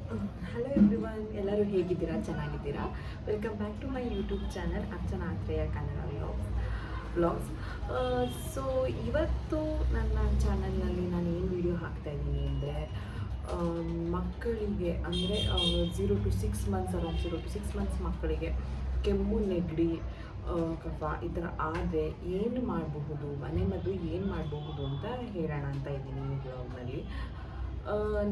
Hello everyone, ಎಲ್ಲರೂ ಹೇಗಿದ್ದೀರಾ? ಚೆನ್ನಾಗಿದ್ದೀರಾ? Welcome back to my YouTube channel Archana Athreya Kannada vlogs. So ಇವತ್ತು ನನ್ನ ಚಾನಲ್ನಲ್ಲಿ ನಾನು ಏನು ವಿಡಿಯೋ ಹಾಕ್ತಾಯಿದ್ದೀನಿ ಅಂದರೆ, ಮಕ್ಕಳಿಗೆ ಅಂದರೆ 0 to 6 months, around 0 to 6 months ಮಕ್ಕಳಿಗೆ ಕೆಮ್ಮು, ನೆಗಡಿ, ಕಫ ಈ ಥರ ಆದರೆ ಏನು ಮಾಡಬಹುದು, ಮನೆಮದ್ದು ಏನು ಮಾಡಬಹುದು ಅಂತ ಹೇಳೋಣ ಅಂತ ಇದ್ದೀನಿ ಈ ವ್ಲಾಗ್ನಲ್ಲಿ.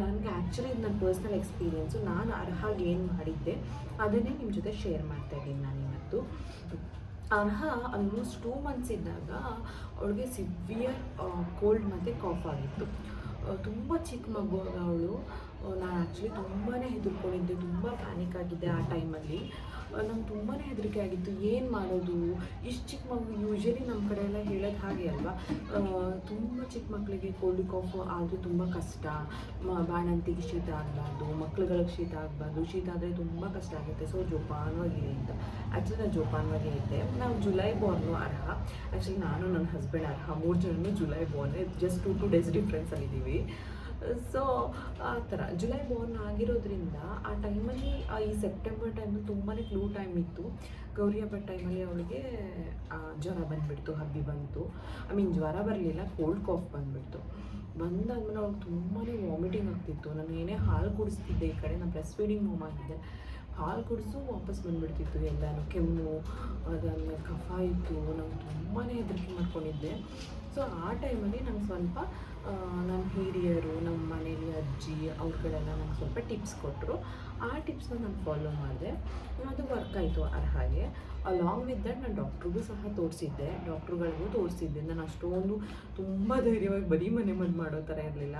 ನನಗೆ ಆ್ಯಕ್ಚುಲಿ ಇದು ನನ್ನ ಪರ್ಸ್ನಲ್ ಎಕ್ಸ್ಪೀರಿಯೆನ್ಸು. ನಾನು ಅರ್ಹಾಗೆ ಏನು ಮಾಡಿದ್ದೆ ಅದನ್ನೇ ನಿಮ್ಮ ಜೊತೆ ಶೇರ್ ಮಾಡ್ತಾಯಿದ್ದೀನಿ ನಾನು ಇವತ್ತು. ಅರ್ಹ ಆಲ್ಮೋಸ್ಟ್ 2 months ಇದ್ದಾಗ ಅವಳಿಗೆ ಸಿವಿಯರ್ ಕೋಲ್ಡ್ ಮತ್ತು ಕಾಫ್ ಆಗಿತ್ತು. ತುಂಬ ಚಿಕ್ಕ ಮಗು ಅವಳು. ನಾನು ಆ್ಯಕ್ಚುಲಿ ತುಂಬಾ ಹೆದರ್ಕೊಂಡಿದ್ದೆ, ತುಂಬ ಪ್ಯಾನಿಕ್ ಆಗಿದ್ದೆ ಆ ಟೈಮಲ್ಲಿ. ನಂಗೆ ತುಂಬಾ ಹೆದರಿಕೆ ಆಗಿತ್ತು, ಏನು ಮಾಡೋದು ಇಷ್ಟು ಚಿಕ್ಕ ಮಗು. ಯೂಶ್ವಲಿ ನಮ್ಮ ಕಡೆ ಎಲ್ಲ ಹೇಳೋದು ಹಾಗೆ ಅಲ್ವಾ, ತುಂಬ ಚಿಕ್ಕ ಮಕ್ಕಳಿಗೆ ಕೋಲ್ಡ್ ಕಾಫ್ ಆದರೆ ತುಂಬ ಕಷ್ಟ. ಬಾಣಂತಿಗೆ ಶೀತ ಆಗಬಾರ್ದು, ಮಕ್ಳುಗಳಿಗೆ ಶೀತ ಆಗಬಾರ್ದು, ಶೀತ ಆದರೆ ತುಂಬ ಕಷ್ಟ ಆಗುತ್ತೆ. ಸೊ ಜೋಪಾನವಾಗಿ ಅಂತ. ಆ್ಯಕ್ಚುಲಿ ನಾನು ಜೋಪಾನವಾಗಿ ಇದ್ದೆ. ನಾವು ಜುಲೈ ಬಾರ್ನು ಅರ್ಹ. ಆ್ಯಕ್ಚುಲಿ ನಾನು ನನ್ನ ಹಸ್ಬೆಂಡ್ ಅರ್ಹ 3 ಜನನು ಜುಲೈ ಬಾರ್ನೇ, ಜಸ್ಟ್ 2 days ಡಿಫ್ರೆನ್ಸಲ್ಲಿದ್ದೀವಿ. ಸೊ ಆ ಥರ ಜುಲೈ ಬಾರ್ನ್ ಆಗಿರೋದ್ರಿಂದ ಆ ಟೈಮಲ್ಲಿ ಈ ಸೆಪ್ಟೆಂಬರ್ ಟೈಮಲ್ಲಿ ತುಂಬಾ ಫ್ಲೂ ಟೈಮ್ ಇತ್ತು. ಗೌರಿ ಹಬ್ಬದ ಟೈಮಲ್ಲಿ ಅವಳಿಗೆ ಜ್ವರ ಬಂದುಬಿಡ್ತು, ಹಬ್ಬಿ ಬಂತು. ಜ್ವರ ಬರಲಿಲ್ಲ, ಕೋಲ್ಡ್ ಕಾಫ್ ಬಂದುಬಿಡ್ತು. ಬಂದಾದ್ಮೇಲೆ ಅವ್ಳಿಗೆ ತುಂಬಾ ವಾಮಿಟಿಂಗ್ ಆಗ್ತಿತ್ತು. ನಾನು ಏನೇ ಹಾಲು ಕುಡಿಸ್ತಿದ್ದೆ, ಈ ಕಡೆ ನಾನು ಬ್ರೆಸ್ಟ್ ಫೀಡಿಂಗ್ ಮೂವ್ ಆಗಿದ್ದೆ, ಹಾಲು ಕುಡಿಸು ವಾಪಸ್ ಬಂದುಬಿಡ್ತಿತ್ತು ಎಲ್ಲನೂ. ಕೆಮ್ಮು, ಅದಾದಮೇಲೆ ಕಫ ಇತ್ತು. ನಾನು ತುಂಬಾ ಹೆದರಿಕೆ ಮಾಡ್ಕೊಂಡಿದ್ದೆ. ಸೊ ಆ ಟೈಮಲ್ಲಿ ನಂಗೆ ಸ್ವಲ್ಪ ನಮ್ಮ ಹಿರಿಯರು, ನಮ್ಮ ಮನೇಲಿ ಅಜ್ಜಿ ಅವ್ರುಗಳೆಲ್ಲ ನಂಗೆ ಸ್ವಲ್ಪ ಟಿಪ್ಸ್ ಕೊಟ್ಟರು. ಆ ಟಿಪ್ಸ್ನ ನಾನು ಫಾಲೋ ಮಾಡಿದೆ. ಅದು ವರ್ಕ್ ಆಯಿತು ಅರ್ಹಾಗೆ. ಅಲಾಂಗ್ ವಿತ್ ದಟ್ ನಾನು ಡಾಕ್ಟ್ರಿಗೂ ಸಹ ತೋರಿಸಿದ್ದೆ, ಡಾಕ್ಟ್ರುಗಳಿಗೂ ತೋರಿಸಿದ್ದೆ. ನಾನು ಅಷ್ಟೊಂದು ತುಂಬ ಧೈರ್ಯವಾಗಿ ಬರೀ ಮನೆ ಮದ್ದು ಮಾಡೋ ಥರ ಇರಲಿಲ್ಲ.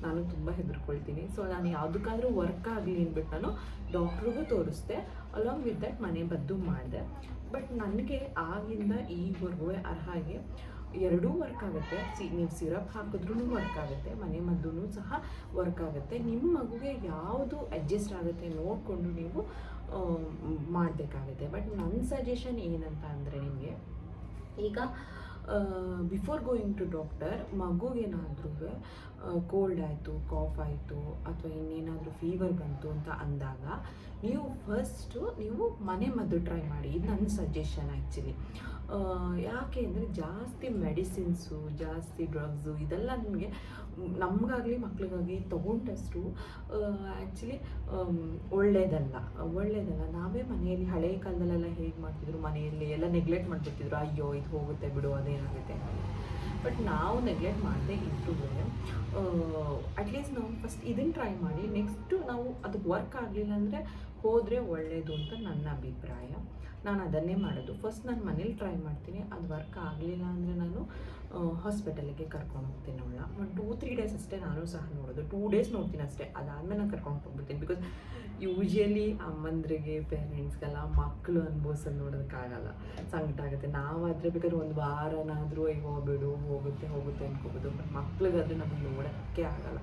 ನಾನು ತುಂಬ ಹೆದರ್ಕೊಳ್ತೀನಿ. ಸೊ ನಾನು ಯಾವುದಕ್ಕಾದ್ರೂ ವರ್ಕ್ ಆಗಲಿ ಅಂದ್ಬಿಟ್ಟು ನಾನು ಡಾಕ್ಟ್ರಿಗೂ ತೋರಿಸ್ದೆ, ಅಲಾಂಗ್ ವಿತ್ ದಟ್ ಮನೆ ಮದ್ದು ಮಾಡಿದೆ. ಬಟ್ ನನಗೆ ಆಗಿಂದ ಈವರೆಗೂ ಅರ್ಹಾಗೆ ಎರಡೂ ವರ್ಕ್ ಆಗುತ್ತೆ. ನೀವು ಸಿರಪ್ ಹಾಕಿದ್ರೂ ವರ್ಕ್ ಆಗುತ್ತೆ, ಮನೆ ಮದ್ದೂ ಸಹ ವರ್ಕ್ ಆಗುತ್ತೆ. ನಿಮ್ಮ ಮಗುಗೆ ಯಾವುದು ಅಡ್ಜಸ್ಟ್ ಆಗುತ್ತೆ ನೋಡಿಕೊಂಡು ನೀವು ಮಾಡಬೇಕಾಗುತ್ತೆ. ಬಟ್ ನನ್ನ ಸಜೆಷನ್ ಏನಂತ ಅಂದರೆ, ನಿಮಗೆ ಈಗ ಬಿಫೋರ್ ಗೋಯಿಂಗ್ ಟು ಡಾಕ್ಟರ್ ಮಗುಗೇನಾದ್ರೂ ಕೋಲ್ಡ್ ಆಯಿತು, ಕಾಫ್ ಆಯಿತು, ಅಥವಾ ಇನ್ನೇನಾದರೂ ಫೀವರ್ ಬಂತು ಅಂತ ಅಂದಾಗ ನೀವು ಮನೆ ಮದ್ದು ಟ್ರೈ ಮಾಡಿ. ಇದು ನನ್ನ ಸಜೆಷನ್ ಆ್ಯಕ್ಚುಲಿ. ಯಾಕೆ ಅಂದರೆ ಜಾಸ್ತಿ ಮೆಡಿಸಿನ್ಸು, ಜಾಸ್ತಿ ಡ್ರಗ್ಸು ಇದೆಲ್ಲ ನಿಮಗೆ ನಮಗಾಗಲಿ ಮಕ್ಳಿಗಾಗಿ ತೊಗೊಂಡಷ್ಟು ಆ್ಯಕ್ಚುಲಿ ಒಳ್ಳೆಯದಲ್ಲ. ನಾವೇ ಮನೆಯಲ್ಲಿ ಹಳೆ ಕಾಲದಲ್ಲೆಲ್ಲ ಹೇಗೆ ಮಾಡ್ತಿದ್ರು, ಮನೆಯಲ್ಲಿ ಎಲ್ಲ ನೆಗ್ಲೆಕ್ಟ್ ಮಾಡಿಬಿಡ್ತಿದ್ರು. ಅಯ್ಯೋ ಇದು ಹೋಗುತ್ತೆ ಬಿಡು, ಅದೇನಾಗುತ್ತೆ. ಬಟ್ ನಾವು ನೆಗ್ಲೆಕ್ಟ್ ಮಾಡದೆ ಇಟ್ಟು ಅಟ್ಲೀಸ್ಟ್ ನಾವು ಫಸ್ಟ್ ಇದನ್ನು ಟ್ರೈ ಮಾಡಿ, ನೆಕ್ಸ್ಟು ನಾವು ಅದಕ್ಕೆ ವರ್ಕ್ ಆಗಲಿಲ್ಲ ಅಂದರೆ ಹೋದರೆ ಒಳ್ಳೆಯದು ಅಂತ ನನ್ನ ಅಭಿಪ್ರಾಯ. ನಾನು ಅದನ್ನೇ ಮಾಡೋದು. ಫಸ್ಟ್ ನಾನು ಮನೇಲಿ ಟ್ರೈ ಮಾಡ್ತೀನಿ, ಅದು ವರ್ಕ್ ಆಗಲಿಲ್ಲ ಅಂದರೆ ನಾನು ಹಾಸ್ಪಿಟಲಿಗೆ ಕರ್ಕೊಂಡು ಹೋಗ್ತೀನಿ ಅವಳ. ಒಂದು 2-3 days ಅಷ್ಟೇ ನಾನು ಸಹ ನೋಡೋದು. 2 days ನೋಡ್ತೀನಿ ಅಷ್ಟೇ, ಅದಾದಮೇಲೆ ನಾನು ಕರ್ಕೊಂಡು ಹೋಗ್ಬಿಡ್ತೀನಿ. ಬಿಕಾಸ್ ಯೂಶ್ವಲಿ ಅಮ್ಮಂದ್ರಿಗೆ, ಪೇರೆಂಟ್ಸ್ಗೆಲ್ಲ ಮಕ್ಕಳು ಅನುಭವಿಸೋದು ನೋಡೋದಕ್ಕಾಗಲ್ಲ, ಸಂಕಟ ಆಗುತ್ತೆ. ನಾವಾದರೆ ಬೇಕಾದ್ರೆ ಒಂದು ವಾರನಾದರೂ ಅಯ್ಯೋ ಬಿಡು ಹೋಗುತ್ತೆ ಅನ್ಕೋಬೋದು. ಬಟ್ ಮಕ್ಳಿಗಾದರೆ ನಮಗೆ ನೋಡೋಕ್ಕೆ ಆಗಲ್ಲ.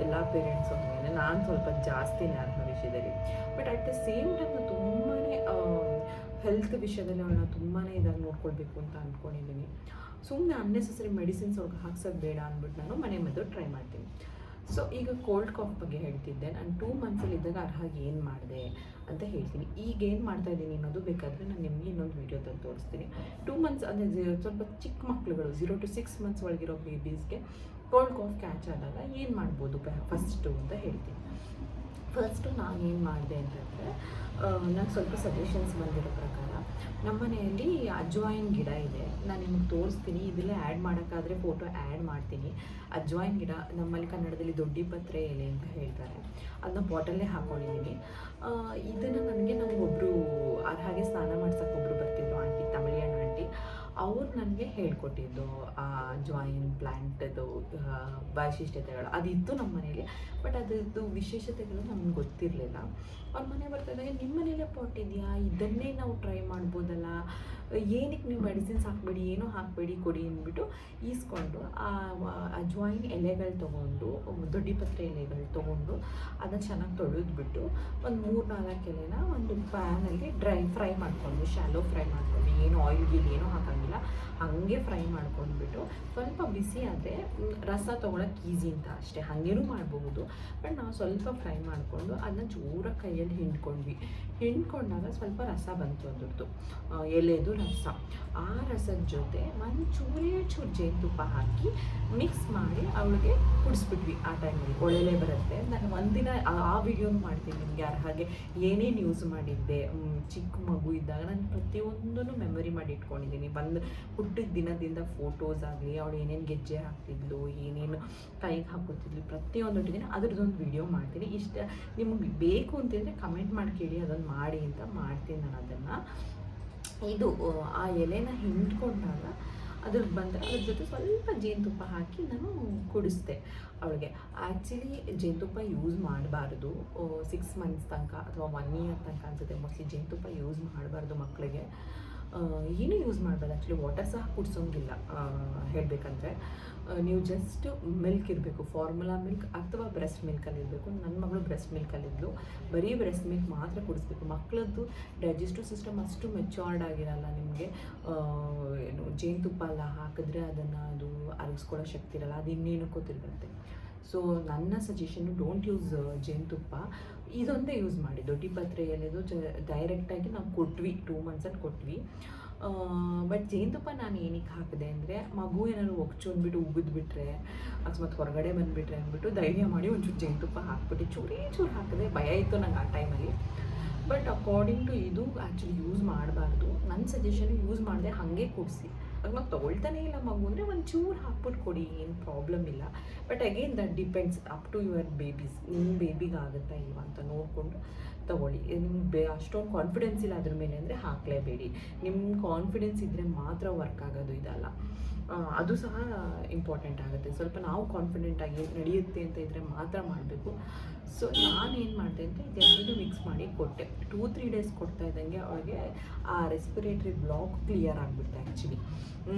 ಎಲ್ಲ ಪೇರೆಂಟ್ಸು ಹಾಗೆ. ನಾನು ಸ್ವಲ್ಪ ಜಾಸ್ತಿನೇ ಅನ್ನೋ ವಿಷಯದಲ್ಲಿ. But at the same time ನಾನು ತುಂಬಾ ಹೆಲ್ತ್ ವಿಷಯದಲ್ಲಿ ಅವಳನ್ನ ತುಂಬಾ ಇದಾಗಿ ನೋಡ್ಕೊಳ್ಬೇಕು ಅಂತ ಅಂದ್ಕೊಂಡಿದ್ದೀನಿ. ಸುಮ್ಮನೆ ಅನ್ನೆಸೆಸರಿ ಮೆಡಿಸಿನ್ಸ್ ಅವ್ರಿಗೆ ಹಾಕ್ಸೋದು ಬೇಡ ಅಂದ್ಬಿಟ್ಟು ನಾನು ಮನೆ ಮದ್ದು ಟ್ರೈ ಮಾಡ್ತೀನಿ. ಸೊ ಈಗ ಕೋಲ್ಡ್ ಕಾಫ್ ಬಗ್ಗೆ ಹೇಳ್ತಿದ್ದೆ. ನಾನು 2 months ಇದ್ದಾಗ ಅರ್ಹಾಗಿ ಏನು ಮಾಡಿದೆ ಅಂತ ಹೇಳ್ತೀನಿ. ಈಗ ಏನು ಮಾಡ್ತಾಯಿದ್ದೀನಿ ಅನ್ನೋದು ಬೇಕಾದರೆ ನಾನು ನಿಮಗೆ ಇನ್ನೊಂದು ವೀಡಿಯೋದಲ್ಲಿ ತೋರಿಸ್ತೀನಿ. 2 months ಅಂದರೆ ಸ್ವಲ್ಪ ಚಿಕ್ಕ ಮಕ್ಕಳುಗಳು 0 to 6 months ಒಳಗಿರೋ ಬೇಬೀಸ್ಗೆ ಕೋಲ್ಡ್ ಕಾಫ್ ಕ್ಯಾಚ್ ಆದಾಗ ಏನು ಮಾಡ್ಬೋದು ಫಸ್ಟು ಅಂತ ಹೇಳ್ತೀನಿ. ಫಸ್ಟು ನಾನು ಏನು ಮಾಡಿದೆ ಅಂತಂದರೆ, ನಂಗೆ ಸ್ವಲ್ಪ ಸಜೆಷನ್ಸ್ ಬಂದಿರೋ ಪ್ರಕಾರ ನಮ್ಮ ಮನೆಯಲ್ಲಿ ಅಜ್ವಾಯಿನ್ ಗಿಡ ಇದೆ. ನಾನು ನಿಮಗೆ ತೋರಿಸ್ತೀನಿ, ಇದೆಲ್ಲ ಆ್ಯಡ್ ಮಾಡೋಕ್ಕಾದರೆ ಫೋಟೋ ಆ್ಯಡ್ ಮಾಡ್ತೀನಿ. ಅಜ್ವಾಯಿನ್ ಗಿಡ ನಮ್ಮಲ್ಲಿ ಕನ್ನಡದಲ್ಲಿ ದೊಡ್ಡಿಪತ್ರೆ ಎಲೆ ಅಂತ ಹೇಳ್ತಾರೆ. ಅದನ್ನ ಬಾಟಲ್ಲೇ ಹಾಕ್ಕೊಂಡಿದ್ದೀನಿ. ಇದನ್ನು ನಮಗೊಬ್ಬರು ಹಾಗೆ ಸ್ನಾನ ಮಾಡ್ಸೋಕೆ ಒಬ್ಬರು ಬರ್ತಿದ್ರು, ಆಂಟಿ, ತಮಿಳಿಯನ್ ಆಂಟಿ. ಅವ್ರು ನನಗೆ ಹೇಳ್ಕೊಟ್ಟಿದ್ದು ಆ ಅಜ್ವಾಯಿನ್ ಪ್ಲ್ಯಾಂಟದು ವೈಶಿಷ್ಟ್ಯತೆಗಳು ಅದಿತ್ತು ನಮ್ಮ ಮನೇಲಿ. ಬಟ್ ಅದರದ್ದು ವಿಶೇಷತೆಗಳು ನಮ್ಗೆ ಗೊತ್ತಿರಲಿಲ್ಲ. ಅವ್ರ ಮನೆ ಬರ್ತಾಯಿದ್ದಾಗ ನಿಮ್ಮ ಮನೇಲೇ ಪಾಟ್ ಇದೆಯಾ, ಇದನ್ನೇ ನಾವು ಟ್ರೈ ಮಾಡ್ಬೋದಲ್ಲ, ಏನಕ್ಕೆ ನೀವು ಮೆಡಿಸಿನ್ಸ್ ಹಾಕಬೇಡಿ, ಏನೂ ಹಾಕಬೇಡಿ, ಕೊಡಿ ಅಂದ್ಬಿಟ್ಟು ಈಸ್ಕೊಂಡು ಅಜ್ವಾಯಿನ್ ಎಲೆಗಳು ತೊಗೊಂಡು, ದೊಡ್ಡಿಪತ್ರೆ ಎಲೆಗಳು ತೊಗೊಂಡು ಅದನ್ನು ಚೆನ್ನಾಗಿ ತೊಳೆದ್ಬಿಟ್ಟು ಒಂದು 3-4 ಎಲೆನ ಒಂದು ಪ್ಯಾನಲ್ಲಿ ಫ್ರೈ ಮಾಡ್ಕೊಂಡು, ಶಾಲೋ ಫ್ರೈ ಮಾಡ್ಕೊಂಡು, ಏನು ಆಯಿಲ್ ಗೀಲ್ ಏನೂ ಹಾಕೋಂಗಿಲ್ಲ, ಹಾಗೆ ಫ್ರೈ ಮಾಡ್ಕೊಂಡ್ಬಿಟ್ಟು ಸ್ವಲ್ಪ ಬಿಸಿ ಆದರೆ ರಸ ತೊಗೊಳಕ್ಕೆ ಈಸಿ ಅಂತ ಅಷ್ಟೇ, ಹಾಗೇನೂ ಮಾಡಬಹುದು. ಬಟ್ ನಾವು ಸ್ವಲ್ಪ ಫ್ರೈ ಮಾಡಿಕೊಂಡು ಅದನ್ನ ಜೋರ ಕೈಯಲ್ಲಿ ಹಿಂಡ್ಕೊಂಡಾಗ ಸ್ವಲ್ಪ ರಸ ಬಂತು ಅದ್ರದ್ದು, ಎಲೆದು ರಸ. ಆ ರಸದ ಜೊತೆ ಒಂದು ಚೂರು ಜೇನುತುಪ್ಪ ಹಾಕಿ ಮಿಕ್ಸ್ ಮಾಡಿ ಅವಳಿಗೆ ಕುಡಿಸ್ಬಿಟ್ವಿ. ಆ ಟೈಮಲ್ಲಿ ಒಳ್ಳೆಲೆ ಬರುತ್ತೆ. ನಾನು ಒಂದಿನ ಆ ವಿಡಿಯೋನು ಮಾಡ್ತೀನಿ ನಿಮಗೆ, ಹಾಗೆ ಏನೇನು ಯೂಸ್ ಮಾಡಿದ್ದೆ ಚಿಕ್ಕ ಮಗು ಇದ್ದಾಗ ನಾನು ಪ್ರತಿಯೊಂದನ್ನು ಮೆಮೊರಿ ಮಾಡಿ ಇಟ್ಕೊಂಡಿದ್ದೀನಿ. ಹುಟ್ಟಿದ ದಿನದಿಂದ ಫೋಟೋಸ್ ಆಗಲಿ, ಅವಳು ಏನೇನು ಗೆಜ್ಜೆ ಹಾಕ್ತಿದ್ಲು, ಏನೇನು ಕೈಗೆ ಹಾಕೋತಿದ್ಲು, ಪ್ರತಿಯೊಂದೊಟ್ಟಿದ್ದೀನಿ ಅದ್ರದ್ದೊಂದು ವಿಡಿಯೋ ಮಾಡ್ತೀನಿ. ಇಷ್ಟ ನಿಮಗೆ ಬೇಕು ಅಂತಂದರೆ ಕಮೆಂಟ್ ಮಾಡಿ ಕೇಳಿ, ಅದನ್ನು ಮಾಡಿ ಅಂತ ಮಾಡ್ತೀನಿ ನಾನು ಅದನ್ನು. ಇದು ಆ ಎಲೆನ ಹಿಂಡ್ಕೊಂಡಾಗ ಅದ್ರದ್ದು ಬಂದರೆ ಅದ್ರ ಜೊತೆ ಸ್ವಲ್ಪ ಜೇನುತುಪ್ಪ ಹಾಕಿ ನಾನು ಕುಡಿಸ್ದೆ ಅವಳಿಗೆ. ಆ್ಯಕ್ಚುಲಿ ಜೇನುತುಪ್ಪ ಯೂಸ್ ಮಾಡಬಾರ್ದು 6 ಮಂತ್ಸ್ ತನಕ ಅಥವಾ 1 ಇಯರ್ ತನಕ ಅನ್ಸುತ್ತೆ ಮೋಸ್ಟ್ಲಿ. ಜೇನುತುಪ್ಪ ಯೂಸ್ ಮಾಡಬಾರ್ದು ಮಕ್ಕಳಿಗೆ, ಏನೂ ಯೂಸ್ ಮಾಡಬಾರ್ದು. ಆ್ಯಕ್ಚುಲಿ ವಾಟರ್ ಸಹ ಕುಡಿಸೋಂಗಿಲ್ಲ ಹೇಳಬೇಕಂದ್ರೆ. ನೀವು ಜಸ್ಟ್ ಮಿಲ್ಕ್ ಇರಬೇಕು, ಫಾರ್ಮುಲಾ ಮಿಲ್ಕ್ ಅಥವಾ ಬ್ರೆಸ್ಟ್ ಮಿಲ್ಕಲ್ಲಿ ಇರಬೇಕು. ನನ್ನ ಮಗಳು ಬ್ರೆಸ್ಟ್ ಮಿಲ್ಕಲ್ಲಿದ್ಲು, ಬರೀ ಬ್ರೆಸ್ಟ್ ಮಿಲ್ಕ್ ಮಾತ್ರ ಕುಡಿಸ್ಬೇಕು. ಮಕ್ಕಳದ್ದು ಡೈಜೆಸ್ಟಿವ್ ಸಿಸ್ಟಮ್ ಅಷ್ಟು ಮೆಚ್ಯೂರ್ಡ್ ಆಗಿರಲ್ಲ. ನಿಮಗೆ ಏನು ಜೇನುತುಪ್ಪ ಎಲ್ಲ ಹಾಕಿದ್ರೆ ಅದು ಅರಗಿಸ್ಕೊಳ್ಳೋ ಶಕ್ತಿ ಇರಲ್ಲ, ಅದು ಇನ್ನೇನಕ್ಕೂ ತಿರುಗುತ್ತೆ. ಸೊ ನನ್ನ ಸಜೆಷನ್ನು ಡೋಂಟ್ ಯೂಸ್ ಜೇನುತುಪ್ಪ, ಇದೊಂದೇ ಯೂಸ್ ಮಾಡಿ. ದೊಡ್ಡಿಪತ್ರೆ ಎಲೆದು ಡೈರೆಕ್ಟಾಗಿ ನಾವು ಕೊಟ್ವಿ, 2 ಮಂತ್ಸಲ್ಲಿ ಕೊಟ್ವಿ. ಬಟ್ ಜೇನುತುಪ್ಪ ನಾನು ಏನಕ್ಕೆ ಹಾಕಿದೆ ಅಂದರೆ, ಮಗು ಏನಾದ್ರು ಒಗ್ಚೊಂದ್ಬಿಟ್ಟು ಉಗಿದ್ಬಿಟ್ರೆ ಅಕಸ್ಮಾತ್ ಹೊರಗಡೆ ಬಂದುಬಿಟ್ರೆ ಅಂದ್ಬಿಟ್ಟು ಧೈರ್ಯ ಮಾಡಿ ಒಂಚೂರು ಜೇನುತುಪ್ಪ ಹಾಕ್ಬಿಟ್ಟು ಚೂರು ಹಾಕಿದೆ. ಭಯ ಇತ್ತು ನಂಗೆ ಆ ಟೈಮಲ್ಲಿ. ಬಟ್ ಅಕಾರ್ಡಿಂಗ್ ಟು ಇದು ಆ್ಯಕ್ಚುಲಿ ಯೂಸ್ ಮಾಡಬಾರ್ದು. ನನ್ನ ಸಜೆಷನ್ ಯೂಸ್ ಮಾಡಿದೆ, ಹಾಗೆ ಕೊಡಿಸಿ. ಅಕಸ್ಮಾತ್ ತೊಗೊಳ್ತಾನೇ ಇಲ್ಲ ಮಗು ಅಂದರೆ ಒಂಚೂರು ಹಾಕ್ಬಿಟ್ಟು ಕೊಡಿ, ಏನು ಪ್ರಾಬ್ಲಮ್ ಇಲ್ಲ. But again that depends up to your babies. ನಿಮ್ಮ ಬೇಬಿಗೆ ಆಗುತ್ತಾ ಇಲ್ವಾ ಅಂತ ನೋಡಿಕೊಂಡು ತೊಗೊಳ್ಳಿ. ನಿಮ್ಗೆ ಅಷ್ಟೊಂದು ಕಾನ್ಫಿಡೆನ್ಸ್ ಇಲ್ಲ ಅದ್ರ ಮೇಲೆ ಅಂದರೆ ಹಾಕಲೇಬೇಡಿ. ನಿಮ್ಮ ಕಾನ್ಫಿಡೆನ್ಸ್ ಇದ್ದರೆ ಮಾತ್ರ ವರ್ಕ್ ಆಗೋದು, ಇದಲ್ಲ. ಅದು ಸಹ ಇಂಪಾರ್ಟೆಂಟ್ ಆಗುತ್ತೆ. ಸ್ವಲ್ಪ ನಾವು ಕಾನ್ಫಿಡೆಂಟಾಗಿ ನಡೆಯುತ್ತೆ ಅಂತ ಇದ್ದರೆ ಮಾತ್ರ ಮಾಡಬೇಕು. ಸೊ ನಾನೇನು ಮಾಡಿದೆ ಅಂದರೆ ಇದೆಲ್ಲದೂ ಮಿಕ್ಸ್ ಮಾಡಿ ಕೊಟ್ಟೆ. 2-3 ಡೇಸ್ ಕೊಡ್ತಾ ಇದ್ದಂಗೆ ಅವಳಿಗೆ ಆ ರೆಸ್ಪಿರೇಟ್ರಿ ಬ್ಲಾಕ್ ಕ್ಲಿಯರ್ ಆಗಿಬಿಡ್ತು. ಆ್ಯಕ್ಚುಲಿ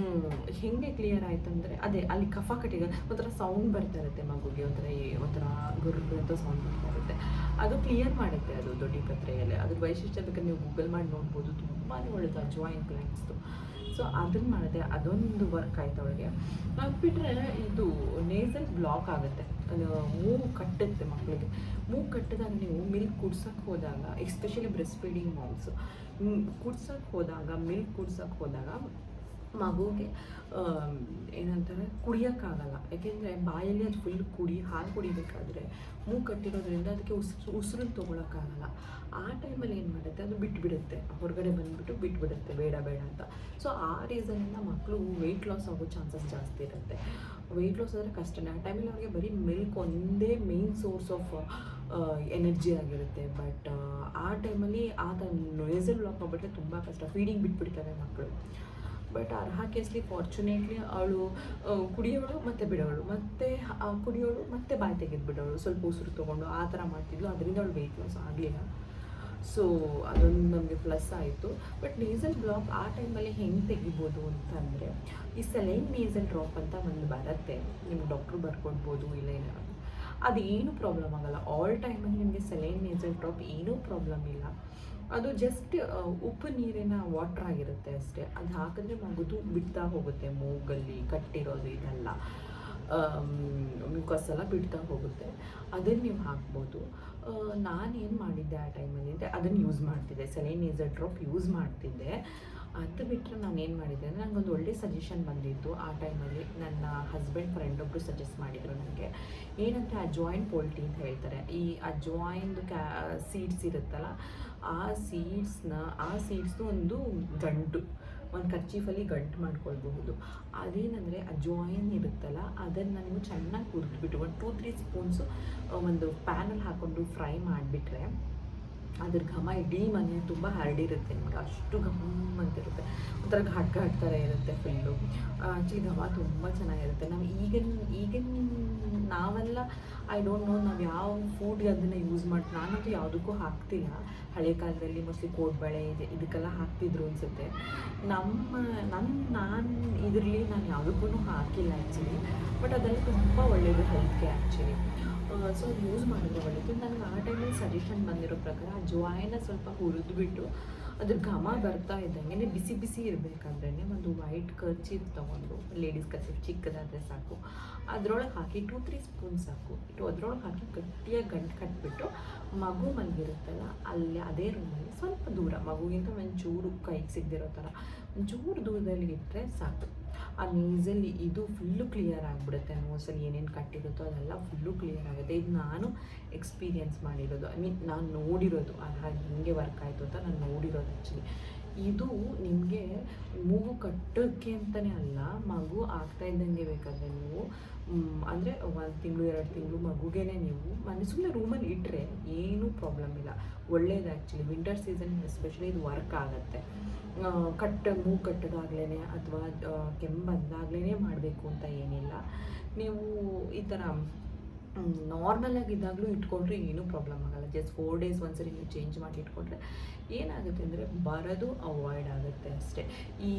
ಹೇಗೆ ಕ್ಲಿಯರ್ ಆಯ್ತು ಅಂದರೆ, ಅದೇ ಅಲ್ಲಿ ಕಫ ಕಟ್ಟಿಗೆ ಒಂಥರ ಸೌಂಡ್ ಬರ್ತಾ ಇರುತ್ತೆ ಮಗುಗೆ, ಒಂಥರ ಗುರು ಅಂತ ಸೌಂಡ್ ಬರ್ತಾ ಇರುತ್ತೆ. ಅದು ಕ್ಲಿಯರ್ ಮಾಡುತ್ತೆ ಅದು ದೊಡ್ಡಿಪತ್ರೆ ಎಲೆ. ಅದ್ರ ವೈಶಿಷ್ಟ್ಯ ಬೇಕಾದ್ರೆ ನೀವು ಗೂಗಲ್ ಮಾಡಿ ನೋಡ್ಬೋದು, ತುಂಬಾ ಒಳ್ಳೆಯದು ಅಜ್ವಾಯಿನ್ ಪ್ಲಾಂಟ್ಸ್ದು. ಸೊ ಅದನ್ನು ಮಾಡಿದೆ, ಅದೊಂದು ವರ್ಕ್ ಆಯ್ತು ಅವಳಿಗೆ. ಅದು ಬಿಟ್ಟರೆ ಇದು ನೇಸಲ್ ಬ್ಲಾಕ್ ಆಗುತ್ತೆ, ಅದು ಮೂಗು ಕಟ್ಟುತ್ತೆ ಮಕ್ಕಳಿಗೆ. ಮೂಗು ಕಟ್ಟಿದಾಗ ನೀವು ಮಿಲ್ಕ್ ಕುಡ್ಸೋಕ್ಕೆ ಹೋದಾಗ, especially breast feeding moms milk ಕುಡ್ಸೋಕ್ಕೆ ಹೋದಾಗ ಮಗುಗೆ ಏನಂತಾರೆ ಕುಡಿಯೋಕ್ಕಾಗಲ್ಲ. ಯಾಕೆಂದರೆ ಬಾಯಲ್ಲಿ ಅದು ಫುಲ್ ಹಾಲು ಕುಡಿಬೇಕಾದ್ರೆ ಮೂಗು ಕಟ್ಟಿರೋದ್ರಿಂದ ಅದಕ್ಕೆ ಉಸಿರು ತೊಗೊಳಕ್ಕಾಗಲ್ಲ. ಆ ಟೈಮಲ್ಲಿ ಏನು ಮಾಡುತ್ತೆ, ಅದು ಬಿಟ್ಬಿಡುತ್ತೆ, ಹೊರಗಡೆ ಬಂದುಬಿಟ್ಟು ಬಿಟ್ಬಿಡುತ್ತೆ ಬೇಡ ಅಂತ. ಸೊ ಆ ರೀಸನಿಂದ ಮಕ್ಕಳು ವೆಯ್ಟ್ ಲಾಸ್ ಆಗೋ ಚಾನ್ಸಸ್ ಜಾಸ್ತಿ ಇರುತ್ತೆ. ವೆಯ್ಟ್ ಲಾಸ್ ಆದರೆ ಕಷ್ಟನೇ. ಆ ಟೈಮಲ್ಲಿ ಅವ್ರಿಗೆ ಬರೀ ಮಿಲ್ಕ್ ಒಂದೇ ಮೇನ್ ಸೋರ್ಸ್ ಆಫ್ ಎನರ್ಜಿ ಆಗಿರುತ್ತೆ. ಬಟ್ ಆ ಟೈಮಲ್ಲಿ ನೇಸಲ್ ಬ್ಲಾಕ್ ಆಗಿಬಿಟ್ರೆ ತುಂಬ ಕಷ್ಟ, ಫೀಡಿಂಗ್ ಬಿಟ್ಬಿಡ್ತಾರೆ ಮಕ್ಕಳು. ಬಟ್ ಕೇಸ್ಲಿ ಫಾರ್ಚುನೇಟ್ಲಿ ಅವಳು ಕುಡಿಯೋಳು ಮತ್ತು ಬಿಡೋಳು, ಮತ್ತು ಕುಡಿಯೋಳು ಮತ್ತು ಬಾಯಿ ತೆಗೆದು ಬಿಡೋಳು, ಸ್ವಲ್ಪ ಉಸಿರು ತೊಗೊಂಡು ಆ ಥರ ಮಾಡ್ತಿದ್ಲು. ಅದರಿಂದ ಅವಳು ವೆಯ್ಟ್ ಲಾಸ್ ಆಗಲಿಲ್ಲ. ಸೊ ಅದೊಂದು ನಮಗೆ ಪ್ಲಸ್ ಆಯಿತು. ಬಟ್ ನೇಸಲ್ ಬ್ಲಾಕ್ ಆ ಟೈಮಲ್ಲಿ ಹೆಂಗೆ ತೆಗಿಬೋದು ಅಂತಂದರೆ, ಈ ಸಲೈನ್ ನೇಸಲ್ ಡ್ರಾಪ್ ಅಂತ ಒಂದು ಬರುತ್ತೆ, ನಿಮ್ಗೆ ಡಾಕ್ಟ್ರು ಬರ್ಕೊಡ್ಬೋದು, ಇಲ್ಲ ಅದೇನು ಪ್ರಾಬ್ಲಮ್ ಆಗೋಲ್ಲ. ಆಲ್ ಟೈಮಲ್ಲಿ ನಿಮಗೆ ಸಲೈನ್ ನೇಸಲ್ ಡ್ರಾಪ್ ಏನೂ ಪ್ರಾಬ್ಲಮ್ ಇಲ್ಲ. ಅದು ಜಸ್ಟ್ ಉಪ್ಪು ನೀರಿನ ವಾಟ್ರ್ ಆಗಿರುತ್ತೆ ಅಷ್ಟೇ. ಅದು ಹಾಕಿದ್ರೆ ಮಗುದು ಬಿಡ್ತಾ ಹೋಗುತ್ತೆ, ಮೂಗಲ್ಲಿ ಕಟ್ಟಿರೋದು ಇದೆಲ್ಲ ಮ್ಯೂಕಸ್ ಎಲ್ಲ ಬಿಡ್ತಾ ಹೋಗುತ್ತೆ. ಅದನ್ನು ನೀವು ಹಾಕ್ಬೋದು. ನಾನೇನು ಮಾಡಿದ್ದೆ ಆ ಟೈಮಲ್ಲಿ ಅಂದರೆ ಅದನ್ನು ಯೂಸ್ ಮಾಡ್ತಿದ್ದೆ, ಸಲೈನ್ ನೇಸಲ್ ಡ್ರಾಪ್ ಯೂಸ್ ಮಾಡ್ತಿದ್ದೆ. ಅದು ಬಿಟ್ಟರೆ ನಾನೇನು ಮಾಡಿದ್ದೆ ಅಂದರೆ, ನನಗೊಂದು ಒಳ್ಳೆ ಸಜೆಷನ್ ಬಂದಿತ್ತು ಆ ಟೈಮಲ್ಲಿ. ನನ್ನ ಹಸ್ಬೆಂಡ್ ಫ್ರೆಂಡ್ ಒಬ್ಬರು ಸಜೆಸ್ಟ್ ಮಾಡಿದರು ನನಗೆ. ಏನಂದರೆ ಅಜ್ವಾಯಿನ್ ಪೋಲ್ಟಿ ಅಂತ ಹೇಳ್ತಾರೆ. ಈ ಅಜ್ವಾಯಿನ್ದು ಸೀಡ್ಸ್ ಇರುತ್ತಲ್ಲ, ಆ ಸೀಡ್ಸ್ದು ಒಂದು ಕರ್ಚೀಫಲ್ಲಿ ಗಂಟು ಮಾಡ್ಕೊಳ್ಬಹುದು. ಅದೇನೆಂದರೆ ಅಜ್ವಾಯಿನ್ ಇರುತ್ತಲ್ಲ, ಅದನ್ನು ನೀವು ಚೆನ್ನಾಗಿ ಹುರಿದ್ಬಿಟ್ಟು ಒಂದು 2-3 ಸ್ಪೂನ್ಸು ಒಂದು ಪ್ಯಾನಲ್ಲಿ ಹಾಕ್ಕೊಂಡು ಫ್ರೈ ಮಾಡಿಬಿಟ್ರೆ ಅದ್ರ ಘಮ ಇಡೀ ಮನೆ ತುಂಬ ಹರಡಿರುತ್ತೆ. ನಿಮಗೆ ಅಷ್ಟು ಘಮ ಅಂತಿರುತ್ತೆ, ಒಂಥರ ಘಾಟ್ ಥರ ಇರುತ್ತೆ ಫುಲ್ಲು. ಆ್ಯಕ್ಚುಲಿ ಘಮ ತುಂಬ ಚೆನ್ನಾಗಿರುತ್ತೆ. ನಾವು ಈಗಿನ ನಾವೆಲ್ಲ ಐ ಡೋಂಟ್ ನೋ ನಾವು ಯಾವ ಫುಡ್ಗೆ ಅದನ್ನು ಯೂಸ್ ಮಾಡ್ತೀವಿ. ನಾನಂತೂ ಯಾವುದಕ್ಕೂ ಹಾಕ್ತಿಲ್ಲ. ಹಳೆ ಕಾಲದಲ್ಲಿ ಮೋಸ್ಟ್ಲಿ ಕೋಡ್ಬಳೆ ಇದಕ್ಕೆಲ್ಲ ಹಾಕ್ತಿದ್ರು ಅನಿಸುತ್ತೆ. ನಾನು ಇದರಲ್ಲಿ ನಾನು ಯಾವುದಕ್ಕೂ ಹಾಕಿಲ್ಲ ಆ್ಯಕ್ಚುಲಿ. ಬಟ್ ಅದೆಲ್ಲ ತುಂಬ ಒಳ್ಳೆಯದು ಹೆಲ್ತ್ಗೆ ಆ್ಯಕ್ಚುಲಿ. ಸೊ ಯೂಸ್ ಮಾಡಿದ್ರೆ ಒಳ್ಳೆಯದು. ನನಗೆ ಆ ಟೈಮಲ್ಲಿ ಸಜೆಷನ್ ಬಂದಿರೋ ಪ್ರಕಾರ ಅಜ್ವಾಯಿನ ಸ್ವಲ್ಪ ಹುರಿದ್ಬಿಟ್ಟು ಅದ್ರ ಘಮ ಬರ್ತಾ ಇದ್ದಂಗೆ ಬಿಸಿ ಬಿಸಿ ಇರಬೇಕಾದ್ರೆ ಒಂದು ವೈಟ್ ಕರ್ಚೀಫ್ ತೊಗೊಂಡು, ಲೇಡೀಸ್ ಕರ್ಚೀಫ್ ಚಿಕ್ಕದಾದರೆ ಸಾಕು, ಅದರೊಳಗೆ ಹಾಕಿ 2-3 ಸ್ಪೂನ್ ಸಾಕು ಅದ್ರೊಳಗೆ ಹಾಕಿ ಗಟ್ಟಿಯಾಗಿ ಗಂಟು ಕಟ್ಬಿಟ್ಟು ಮಗು ಮಲಗಿರುತ್ತಲ್ಲ ಅಲ್ಲಿ ಅದೇ ರೂಮಲ್ಲಿ ಸ್ವಲ್ಪ ದೂರ, ಮಗುಗಿಂತ ಒಂಚೂರು ಕೈಗೆ ಸಿಗದಿರೋ ಥರ ಒಂಚೂರು ದೂರದಲ್ಲಿ ಇಟ್ಟರೆ ಸಾಕು. ಆ ನೀಸಲ್ಲಿ ಇದು ಫುಲ್ಲು ಕ್ಲಿಯರ್ ಆಗಿಬಿಡುತ್ತೆ. ನೋಸಲ್ಲಿ ಏನೇನು ಕಟ್ಟಿರುತ್ತೋ ಅದೆಲ್ಲ ಫುಲ್ಲು ಕ್ಲಿಯರ್ ಆಗುತ್ತೆ. ಇದು ನಾನು ಎಕ್ಸ್ಪೀರಿಯೆನ್ಸ್ ಮಾಡಿರೋದು, ಐ ಮೀನ್ ನಾನು ನೋಡಿರೋದು. ಹಾಗೆ ಹಿಂಗೆ ವರ್ಕ್ ಆಯಿತು ಅಂತ ನಾನು ನೋಡಿರೋದು ಆ್ಯಕ್ಚುಲಿ. ಇದು ನಿಮಗೆ ಮೂಗು ಕಟ್ಟೋಕ್ಕೆ ಅಂತಲೇ ಅಲ್ಲ, ಮಗು ಆಗ್ತಾ ಇದ್ದಂಗೆ ಬೇಕಾದರೆ ನೀವು ಅಂದರೆ 1 ತಿಂಗಳು 2 ತಿಂಗಳು ಮಗುಗೇ ನೀವು ಸುಮ್ಮನೆ ರೂಮಲ್ಲಿ ಇಟ್ಟರೆ ಏನೂ ಪ್ರಾಬ್ಲಮ್ ಇಲ್ಲ. ಒಳ್ಳೇದು ಆ್ಯಕ್ಚುಲಿ. ವಿಂಟರ್ ಸೀಸನ್ ಎಸ್ಪೆಷಲಿ ಇದು ವರ್ಕ್ ಆಗುತ್ತೆ. ಮೂಗು ಕಟ್ಟೋದಾಗ್ಲೇ ಅಥವಾ ಕೆಮ್ಮು ಬಂದಾಗ್ಲೇ ಮಾಡಬೇಕು ಅಂತ ಏನಿಲ್ಲ. ನೀವು ಈ ಥರ ನಾರ್ಮಲಾಗಿದ್ದಾಗಲೂ ಇಟ್ಕೊಂಡ್ರೆ ಏನೂ ಪ್ರಾಬ್ಲಮ್ ಆಗೋಲ್ಲ. ಜಸ್ಟ್ 4 ಡೇಸ್ ಒಂದ್ಸರಿ ನೀವು ಚೇಂಜ್ ಮಾಡಿ ಇಟ್ಕೊಂಡ್ರೆ ಏನಾಗುತ್ತೆ ಅಂದರೆ ಬರೋದು ಅವಾಯ್ಡ್ ಆಗುತ್ತೆ ಅಷ್ಟೇ. ಈ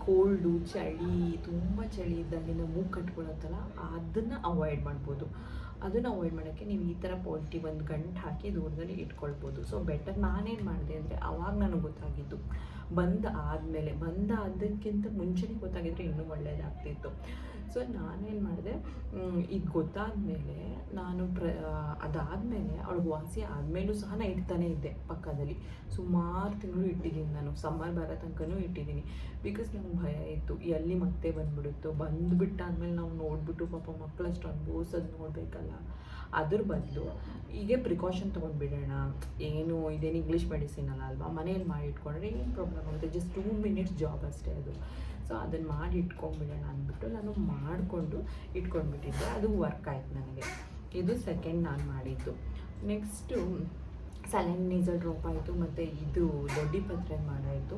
ಕೋಲ್ಡು, ಚಳಿ, ತುಂಬ ಚಳಿ ಇದ್ದಾಗಿಂದ ಮೂಗು ಕಟ್ಕೊಳ್ಳುತ್ತಲ್ಲ ಅದನ್ನು ಅವಾಯ್ಡ್ ಮಾಡ್ಬೋದು. ಅದನ್ನು ಅವಾಯ್ಡ್ ಮಾಡೋಕ್ಕೆ ನೀವು ಈ ಥರ ಒಂದು ಗಂಟು ಹಾಕಿ ದೂರದಲ್ಲಿ ಇಟ್ಕೊಳ್ಬೋದು. So better. ನಾನೇನು ಮಾಡಿದೆ ಅಂದರೆ ಆವಾಗ ನನಗೆ ಗೊತ್ತಾಗಿದ್ದು ಬಂದಾದಕ್ಕಿಂತ ಮುಂಚೆನೇ ಗೊತ್ತಾಗಿದ್ರೆ ಇನ್ನೂ ಒಳ್ಳೆಯದಾಗ್ತಿತ್ತು. ಸೊ ನಾನೇನು ಮಾಡಿದೆ, ಇದು ಗೊತ್ತಾದಮೇಲೆ ನಾನು ಅದಾದಮೇಲೆ ಅವಳಿಗೆ ವಾಸಿ ಆದಮೇಲೂ ಸಹ ನಾನು ಇಡ್ತಾನೇ ಇದ್ದೆ ಪಕ್ಕದಲ್ಲಿ. ಸುಮಾರು ತಿಂಗಳು ಇಟ್ಟಿದ್ದೀನಿ ನಾನು. ಸಮ್ಮರ್ ಬರೋ ತನಕನೂ ಇಟ್ಟಿದ್ದೀನಿ. ಬಿಕಾಸ್ ನನಗೆ ಭಯ ಇತ್ತು ಎಲ್ಲಿ ಮತ್ತೆ ಬಂದುಬಿಟ್ಟಾದ್ಮೇಲೆ ನಾವು ನೋಡಿಬಿಟ್ಟು ಪಾಪ ಮಕ್ಕಳಷ್ಟು ಅನುಭವಿಸೋದು ನೋಡಬೇಕಲ್ಲ. ಅದ್ರ ಬದಲು ಹೀಗೆ ಪ್ರಿಕಾಷನ್ ತೊಗೊಂಡ್ಬಿಡೋಣ. ಇದೇನು ಇಂಗ್ಲೀಷ್ ಮೆಡಿಸಿನ್ ಅಲ್ವಾ, ಮನೇಲಿ ಮಾಡಿ ಇಟ್ಕೊಂಡ್ರೆ ಏನು ಪ್ರಾಬ್ಲಮ್ ಆಗುತ್ತೆ. ಜಸ್ಟ್ 2 ಮಿನಿಟ್ಸ್ ಜಾಬ್ ಅಷ್ಟೇ ಅದು. ಸೊ ಅದನ್ನು ಮಾಡಿ ಇಟ್ಕೊಂಡ್ಬಿಡೋಣ ಅಂದ್ಬಿಟ್ಟು ನಾನು ಮಾಡಿಕೊಂಡು ಇಟ್ಕೊಂಡ್ಬಿಟ್ಟಿದ್ದೆ. ಅದು ವರ್ಕ್ ಆಯ್ತು ನನಗೆ. ಇದು ಸೆಕೆಂಡ್ ನಾನು ಮಾಡಿದ್ದು. ನೆಕ್ಸ್ಟು ಸಲೈನ್ ನೀಸಲ್ ಡ್ರಾಪ್ ಆಯಿತು, ಮತ್ತು ಇದು ದೊಡ್ಡಿ ಪತ್ರೆ ಮಾಡಾಯಿತು.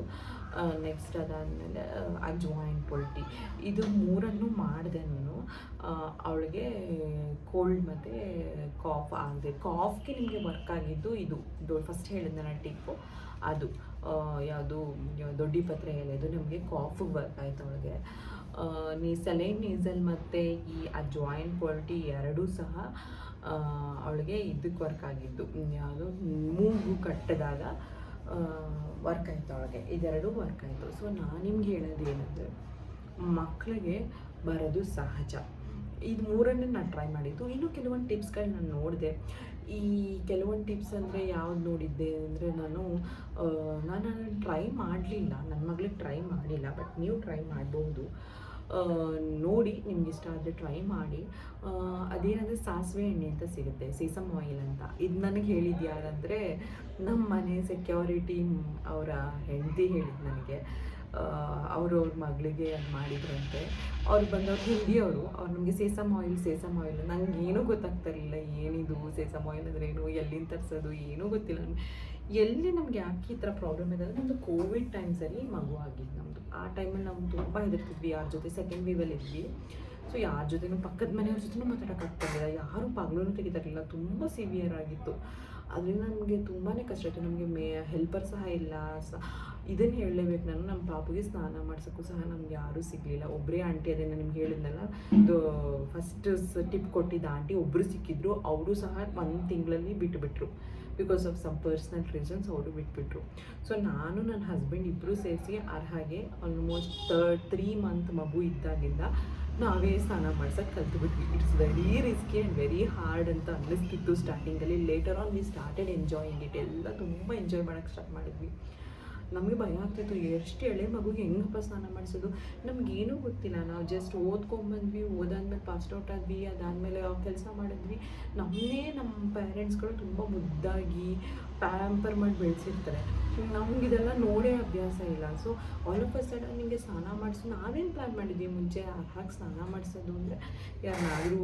ನೆಕ್ಸ್ಟ್ ಅದಾದಮೇಲೆ ಅಜ್ವಾಯಿನ್ ಪೊಲ್ಟಿ, ಇದು 3 ಮಾಡಿದೆ ನಾನು. ಅವಳಿಗೆ ಕೋಲ್ಡ್ ಮತ್ತು ಕಾಫ್ ಆಗಿದೆ. ಕಾಫ್ಗೆ ನಿಮಗೆ ವರ್ಕ್ ಆಗಿದ್ದು ಇದು ಫಸ್ಟ್ ಹೇಳಿದ್ನಲ್ಲ ಟಿಪ್ಪು, ಅದು ಯಾವುದು ದೊಡ್ಡಿ ಪತ್ರೆ ಎಲೆದು ನಮಗೆ ಕಾಫಿಗೆ ವರ್ಕ್ ಆಯಿತು ಅವಳಿಗೆ. ಸಲೈನ್ ನೀಸಲ್ ಮತ್ತು ಈ ಅಜ್ವಾಯಿನ್ ಪೊಲ್ಟಿ ಎರಡೂ ಸಹ ಅವಳಿಗೆ ಇದಕ್ಕೆ ವರ್ಕ್ ಆಗಿದ್ದು, ಯಾವುದು ಮೂಗು ಕಟ್ಟಿದಾಗ ವರ್ಕ್ ಆಯಿತು ಅವಳಿಗೆ. ಇದೆರಡೂ ವರ್ಕ್ ಆಯಿತು. ಸೊ ನಾನು ನಿಮ್ಗೆ ಹೇಳೋದು ಏನಂದರೆ, ಮಕ್ಕಳಿಗೆ ಬರೋದು ಸಹಜ. ಇದು 3 ನಾನು ಟ್ರೈ ಮಾಡಿದ್ದು. ಇನ್ನೂ ಕೆಲವೊಂದು ಟಿಪ್ಸ್ಗಳು ನಾನು ನೋಡಿದೆ. ಈ ಕೆಲವೊಂದು ಟಿಪ್ಸ್ ಅಂದರೆ ಯಾವ್ದು ನೋಡಿದ್ದೆ ಅಂದರೆ, ನಾನು ಟ್ರೈ ಮಾಡಲಿಲ್ಲ, ನನ್ನ ಮಗಳಿಗೆ ಟ್ರೈ ಮಾಡಿಲ್ಲ. ಬಟ್ ನೀವು ಟ್ರೈ ಮಾಡ್ಬೋದು. ನೋಡಿ ನಿಮ್ಗೆ ಇಷ್ಟ ಆದರೆ ಟ್ರೈ ಮಾಡಿ. ಅದೇನಂದರೆ ಸಾಸಿವೆ ಎಣ್ಣೆ ಅಂತ ಸಿಗುತ್ತೆ, ಸೀಸಮ್ ಆಯಿಲ್ ಅಂತ. ಇದು ನನಗೆ ಹೇಳಿದ್ದು ಯಾರಂದರೆ ನಮ್ಮ ಮನೆ ಸೆಕ್ಯೂರಿಟಿ ಅವರ ಹೆಂಡತಿ ಹೇಳಿದ್ದು ನನಗೆ. ಅವ್ರ ಮಗಳಿಗೆ ಅದು ಮಾಡಿದ್ರಂತೆ. ಅವ್ರು ಬಂದವ್ರು ಹಿಂದಿಯವರು. ಅವ್ರು ನಮಗೆ ಸೇಸಮ್ ಆಯಿಲ್ ನನಗೆ ಏನೂ ಗೊತ್ತಾಗ್ತಿರಲಿಲ್ಲ. ಏನಿದು ಸೇಸಮ್ ಆಯಿಲ್ ಅಂದರೆ ಏನು, ಎಲ್ಲಿಂದ ತರಿಸೋದು ಏನೂ ಗೊತ್ತಿಲ್ಲ. ಎಲ್ಲಿ ನಮಗೆ ಯಾಕೆ ಈ ಥರ ಪ್ರಾಬ್ಲಮ್ ಇದೆ ಅಂದರೆ, ನಮ್ಮದು ಕೋವಿಡ್ ಟೈಮ್ಸಲ್ಲಿ ಮಗು ಆಗಿದ್ದು ನಮ್ಮದು. ಆ ಟೈಮಲ್ಲಿ ನಾವು ತುಂಬ ಹೆದರ್ತಿದ್ವಿ. ಯಾರ ಜೊತೆ ಸೆಕೆಂಡ್ ವೇವಲ್ಲಿ ಇದ್ವಿ. ಸೊ ಯಾರ ಜೊತೆನೂ, ಪಕ್ಕದ ಮನೆಯವ್ರ ಜೊತೆನೂ ಮಾತಾಡೋಕ್ಕಾಗ್ತಿರಲಿಲ್ಲ. ಯಾರೂ ಬಾಗಿಲೂ ತೆಗಿತಾರಿಲ್ಲ. ತುಂಬ ಸಿವಿಯರ್ ಆಗಿತ್ತು. ಅದರಿಂದ ನಮಗೆ ತುಂಬಾ ಕಷ್ಟ ಆಯಿತು. ನಮಗೆ ಹೆಲ್ಪರ್ ಸಹ ಇಲ್ಲ. ಇದನ್ನು ಹೇಳಲೇಬೇಕು ನಾನು, ನಮ್ಮ ಪಾಪುಗೆ ಸ್ನಾನ ಮಾಡ್ಸೋಕ್ಕೂ ಸಹ ನಮ್ಗೆ ಯಾರೂ ಸಿಗಲಿಲ್ಲ. ಒಬ್ಬರೇ ಆಂಟಿ, ಅದನ್ನು ನಿಮ್ಗೆ ಹೇಳಿದ್ನಲ್ಲ, ಫಸ್ಟ್ ಟಿಪ್ ಕೊಟ್ಟಿದ್ದ ಆಂಟಿ ಒಬ್ಬರು ಸಿಕ್ಕಿದ್ರು. ಅವರು ಸಹ 1 ತಿಂಗಳಲ್ಲಿ ಬಿಟ್ಟುಬಿಟ್ರು. Because of some personal reasons ಅವರು ಬಿಟ್ಬಿಟ್ರು. ಸೊ ನಾನು ನನ್ನ ಹಸ್ಬೆಂಡ್ ಇಬ್ಬರು ಸೇರಿಸಿ ಹಾಗೆ ಆಲ್ಮೋಸ್ಟ್ 3 ಮಂತ್ ಮಗು ಇದ್ದಾಗಿಂದ ನಾವೇ ಸ್ನಾನ ಮಾಡ್ಸೋಕ್ಕೆ ಕಲ್ತ್ಬಿಟ್ವಿ. It's very risky and very hard ಅಂತ ಅನ್ನಿಸ್ತಿತ್ತು ಸ್ಟಾರ್ಟಿಂಗಲ್ಲಿ. Later on we started enjoying it. ಎಲ್ಲ ತುಂಬ ಎಂಜಾಯ್ ಮಾಡೋಕ್ಕೆ ಸ್ಟಾರ್ಟ್ ಮಾಡಿದ್ವಿ. ನಮಗೆ ಭಯ ಆಗ್ತಿತ್ತು, ಎಷ್ಟು ಎಳೆ ಮಗುಗೆ ಹೆಂಗಪ್ಪ ಸ್ನಾನ ಮಾಡಿಸೋದು, ನಮಗೇನೂ ಗೊತ್ತಿಲ್ಲ. ನಾವು ಜಸ್ಟ್ ಓದ್ಕೊಂಬಂದ್ವಿ, ಓದಾದ್ಮೇಲೆ ಪಾಸ್ಟ್ ಔಟ್ ಆದ್ವಿ. ಅದಾದಮೇಲೆ ಕೆಲಸ ಮಾಡಿದ್ವಿ. ನಮ್ಮ ಪೇರೆಂಟ್ಸ್ಗಳು ತುಂಬ ಮುದ್ದಾಗಿ ಪ್ಯಾಂಪರ್ ಮಾಡಿ ಬೆಳೆಸಿರ್ತಾರೆ. ನಮಗಿದೆಲ್ಲ ನೋಡೇ ಅಭ್ಯಾಸ ಇಲ್ಲ. So all of a sudden ನಿಮಗೆ ಸ್ನಾನ ಮಾಡಿಸು, ನಾವೇನು ಪ್ಲ್ಯಾನ್ ಮಾಡಿದ್ವಿ ಮುಂಚೆ ಹಾಗೆ ಸ್ನಾನ ಮಾಡಿಸೋದು ಅಂದರೆ ಯಾರನ್ನಾದರೂ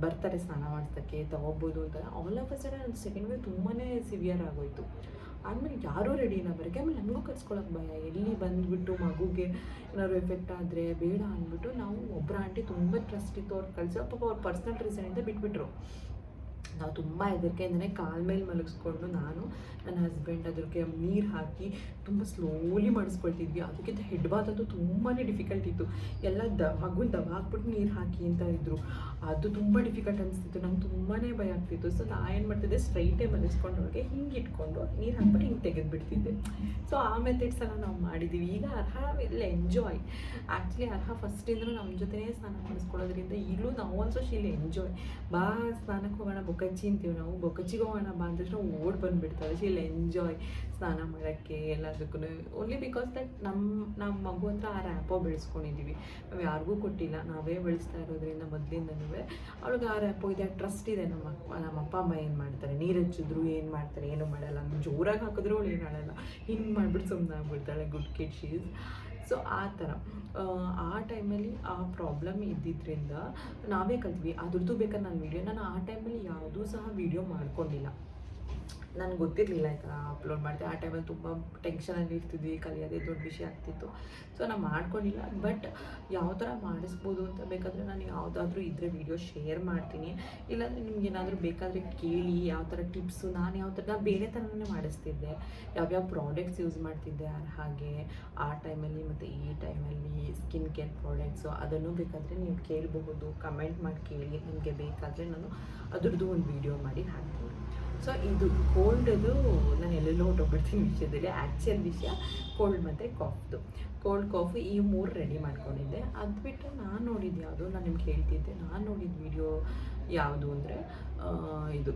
ಬರ್ತಾರೆ ಸ್ನಾನ ಮಾಡಿಸೋಕ್ಕೆ, ತೊಗೋಬೋದು ಅಂತ. All of a sudden second wave ತುಂಬಾ ಸಿವಿಯರ್ ಆಗೋಯಿತು. ಆಮೇಲೆ ಯಾರೂ ರೆಡಿನ ಬರೋಕ್ಕೆ. ಆಮೇಲೆ ನನಗೂ ಕರ್ಸ್ಕೊಳಕ್ಕೆ ಭಯ, ಎಲ್ಲಿ ಬಂದುಬಿಟ್ಟು ಮಗುಗೆ ಏನಾದ್ರು ಎಫೆಕ್ಟ್ ಆದರೆ ಬೇಡ ಅಂದ್ಬಿಟ್ಟು ನಾವು ಒಬ್ಬರ ಆಂಟಿ ತುಂಬ ಟ್ರಸ್ಟ್ ಇತ್ತು, ಅವ್ರು ಕಳಿಸೋ ಪಾಪ ಅವ್ರ ಪರ್ಸ್ನಲ್ ರೀಸನಿಂದ ಬಿಟ್ಬಿಟ್ರು. ನಾವು ತುಂಬ ಹೆದರಿಕೆಯಿಂದನೇ ಕಾಲ ಮೇಲೆ ಮಲಗಿಸ್ಕೊಂಡು ನಾನು ನನ್ನ ಹಸ್ಬೆಂಡ್ ಅದಕ್ಕೆ ನೀರು ಹಾಕಿ ತುಂಬ ಸ್ಲೋಲಿ ಮಾಡಿಸ್ಕೊಳ್ತಿದ್ವಿ. ಅದಕ್ಕಿಂತ ಹೆಡ್ ಬಾತ್ ಅಂತೂ ತುಂಬಾ ಡಿಫಿಕಲ್ಟ್ ಇತ್ತು. ಎಲ್ಲ ಮಗುನ ದಬ ಹಾಕ್ಬಿಟ್ಟು ನೀರು ಹಾಕಿ ಅಂತ ಇದ್ದರು. ಅದು ತುಂಬ ಡಿಫಿಕಲ್ಟ್ ಅನಿಸ್ತಿತ್ತು, ನಂಗೆ ತುಂಬಾ ಭಯ ಆಗ್ತಿತ್ತು. ಸೊ ನಾನು ಏನು ಮಾಡ್ತಿದ್ದೆ, ಸ್ಟ್ರೈಟೇ ಮಲಗಿಸ್ಕೊಂಡು ಅವ್ರಿಗೆ ಹಿಂಗೆ ಇಟ್ಕೊಂಡು ನೀರು ಹಾಕ್ಬಿಟ್ಟು ಹಿಂಗೆ ತೆಗೆದುಬಿಡ್ತಿದ್ದೆ. ಸೊ ಆ ಮೆಥಡ್ಸ್ ಎಲ್ಲ ನಾವು ಮಾಡಿದ್ದೀವಿ. ಈಗ ಅರ್ಹ ವಿಲ್ ಎಂಜಾಯ್. ಆ್ಯಕ್ಚುಲಿ ಅರ್ಹ ಫಸ್ಟಿಂದಲೂ ನಮ್ಮ ಜೊತೆನೇ ಸ್ನಾನ ಮಾಡಿಸ್ಕೊಳ್ಳೋದ್ರಿಂದ ಈಗಲೂ ನಾವು ಆಲ್ಸೋ ಶೀಲ್ ಎಂಜಾಯ್. ಬಾ ಸ್ನಾನಕ್ಕೆ ಹೋಗೋಣ, ಬೊಕಚ್ಚಿ ಅಂತೀವಿ ನಾವು, ಬೊಕಚ್ಚಿಗೆ ಹೋಗೋಣ ಬಾ ಅಂದ ತಕ್ಷಣ ಓಡ್ ಬಂದುಬಿಡ್ತಾರೆ. ಶೀಲ್ ಎಂಜಾಯ್ ಸ್ನಾನ ಮಾಡೋಕ್ಕೆ ಎಲ್ಲದಕ್ಕೂ. ಓನ್ಲಿ ಬಿಕಾಸ್ ದಟ್ ನಮ್ಮ ಮಗು ಹತ್ರ ಆ ರ್ಯಾಪೋ ಬೆಳೆಸ್ಕೊಂಡಿದ್ದೀವಿ. ನಾವು ಯಾರಿಗೂ ಕೊಟ್ಟಿಲ್ಲ, ನಾವೇ ಬೆಳೆಸ್ತಾ ಇರೋದ್ರಿಂದ ಮೊದಲಿಂದನೂ ಅವ್ಳಿಗೆ ಆ ರ್ಯಾಪೋ ಇದೆ, ಟ್ರಸ್ಟ್ ಇದೆ. ನಮ್ಮ ಅಪ್ಪ ಅಮ್ಮ ಏನು ಮಾಡ್ತಾರೆ, ನೀರು ಹಚ್ಚಿದ್ರು ಏನು ಮಾಡ್ತಾರೆ, ಏನೂ ಮಾಡಲ್ಲ. ಜೋರಾಗಿ ಹಾಕಿದ್ರು ಅವಳು ಏನು ಆಡಲ್ಲ, ಹಿಂಗೆ ಮಾಡಿಬಿಟ್ಟು ಸುಮ್ಮನೆ ಆಗ್ಬಿಡ್ತಾಳೆ. Good kid she's. ಸೊ ಆ ಥರ ಆ ಟೈಮಲ್ಲಿ ಆ ಪ್ರಾಬ್ಲಮ್ ಇದ್ದಿದ್ದರಿಂದ ನಾವೇ ಕಲ್ತ್ವಿ. ಅದ್ರದ್ದು ಬೇಕಾದ್ರೆ ನಾನು ಆ ಟೈಮಲ್ಲಿ ಯಾವುದೂ ಸಹ ವೀಡಿಯೋ ಮಾಡ್ಕೊಂಡಿಲ್ಲ. ನನಗೆ ಗೊತ್ತಿರಲಿಲ್ಲ ಈ ಥರ ಅಪ್ಲೋಡ್ ಮಾಡಿದೆ. ಆ ಟೈಮಲ್ಲಿ ತುಂಬ ಟೆನ್ಷನಲ್ಲಿ ಇರ್ತಿದ್ವಿ, ಕಲಿಯೋದೇ ದೊಡ್ಡ ವಿಷಯ ಆಗ್ತಿತ್ತು. ಸೊ ನಾನು ಮಾಡ್ಕೊಂಡಿಲ್ಲ. ಬಟ್ ಯಾವ ಥರ ಮಾಡಿಸ್ಬೋದು ಅಂತ ಬೇಕಾದರೆ ನಾನು ಯಾವುದಾದ್ರೂ ಇದ್ದರೆ ವೀಡಿಯೋ ಶೇರ್ ಮಾಡ್ತೀನಿ. ಇಲ್ಲಾಂದರೆ ನಿಮ್ಗೆ ಏನಾದರೂ ಬೇಕಾದರೆ ಕೇಳಿ ಯಾವ ಥರ ಟಿಪ್ಸು. ನಾನು ಯಾವ ಥರ ನಾನು ಬೇರೆ ಥರನೇ ಮಾಡಿಸ್ತಿದ್ದೆ, ಯಾವ್ಯಾವ ಪ್ರಾಡಕ್ಟ್ಸ್ ಯೂಸ್ ಮಾಡ್ತಿದ್ದೆ ಹಾಗೆ ಆ ಟೈಮಲ್ಲಿ ಮತ್ತು ಈ ಟೈಮಲ್ಲಿ ಸ್ಕಿನ್ ಕೇರ್ ಪ್ರಾಡಕ್ಟ್ಸು ಅದನ್ನು ಬೇಕಾದರೆ ನೀವು ಕೇಳಬಹುದು, ಕಮೆಂಟ್ ಮಾಡಿ ಕೇಳಿ. ನಿಮಗೆ ಬೇಕಾದರೆ ನಾನು ಅದ್ರದ್ದು ಒಂದು ವೀಡಿಯೋ ಮಾಡಿ ಹಾಕ್ತೀನಿ. ಸೊ ಇದು ಕೋಲ್ಡದು ನಾನು ಎಲ್ಲೆಲ್ಲೋ ಹೊಟ್ಟೋಗ್ಬಿಡ್ತೀನಿ ವಿಷಯದಲ್ಲಿ. ಆ್ಯಕ್ಚುಯಲ್ ವಿಷಯ ಕೋಲ್ಡ್ ಮತ್ತು ಕಾಫ್ದು. ಕೋಲ್ಡ್ ಕಾಫಿ ಈ 3 ರೆಡಿ ಮಾಡ್ಕೊಂಡಿದ್ದೆ. ಅದು ಬಿಟ್ಟು ನಾನು ನೋಡಿದ್ದು ಯಾವುದು, ನಾನು ನಿಮ್ಗೆ ಹೇಳ್ತಿದ್ದೆ, ನಾನು ನೋಡಿದ ವಿಡಿಯೋ ಯಾವುದು ಅಂದರೆ ಇದು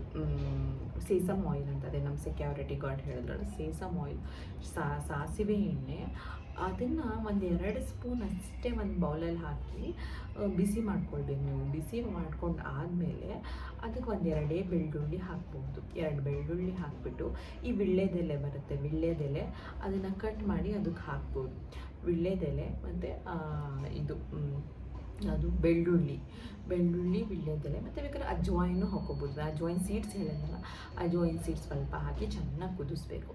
ಸೇಸಮ್ ಆಯಿಲ್ ಅಂತ. ಅದೇ ನಮ್ಮ ಸೆಕ್ಯೂರಿಟಿ ಗಾರ್ಡ್ ಹೇಳಿದ್ರಲ್ಲ, ಸೇಸಮ್ ಆಯಿಲ್, ಸಾಸಿವೆ ಎಣ್ಣೆ. ಅದನ್ನು ಒಂದು 2 ಸ್ಪೂನ್ ಅಷ್ಟೇ ಒಂದು ಬೌಲಲ್ಲಿ ಹಾಕಿ ಬಿಸಿ ಮಾಡ್ಕೊಳ್ಬೇಕು ನೀವು. ಬಿಸಿ ಮಾಡ್ಕೊಂಡು ಆದಮೇಲೆ ಅದಕ್ಕೆ ಒಂದು 2 ಬೆಳ್ಳುಳ್ಳಿ ಹಾಕ್ಬೋದು. 2 ಬೆಳ್ಳುಳ್ಳಿ ಹಾಕಿಬಿಟ್ಟು ಈ ವಿಳ್ಯೆದೆಲೆ ಬರುತ್ತೆ, ವಿಳ್ಯೆದೆಲೆ ಅದನ್ನು ಕಟ್ ಮಾಡಿ ಅದಕ್ಕೆ ಹಾಕ್ಬೋದು. ವಿಳ್ಯೆದೆಲೆ ಮತ್ತು ಇದು ಅದು ಬೆಳ್ಳುಳ್ಳಿ, ವಿಳ್ಯೆದೆಲೆ ಮತ್ತು ಬೇಕಾದ್ರೆ ಅಜ್ವಾಯಿನೂ ಹಾಕೋಬೋದು. ಅಜ್ವಾಯಿನ್ ಸೀಡ್ಸ್ ಹೇಳಿದ್ನಲ್ಲ, ಅಜ್ವಾಯಿನ್ ಸೀಡ್ಸ್ ಸ್ವಲ್ಪ ಹಾಕಿ ಚೆನ್ನಾಗಿ ಕುದಿಸ್ಬೇಕು.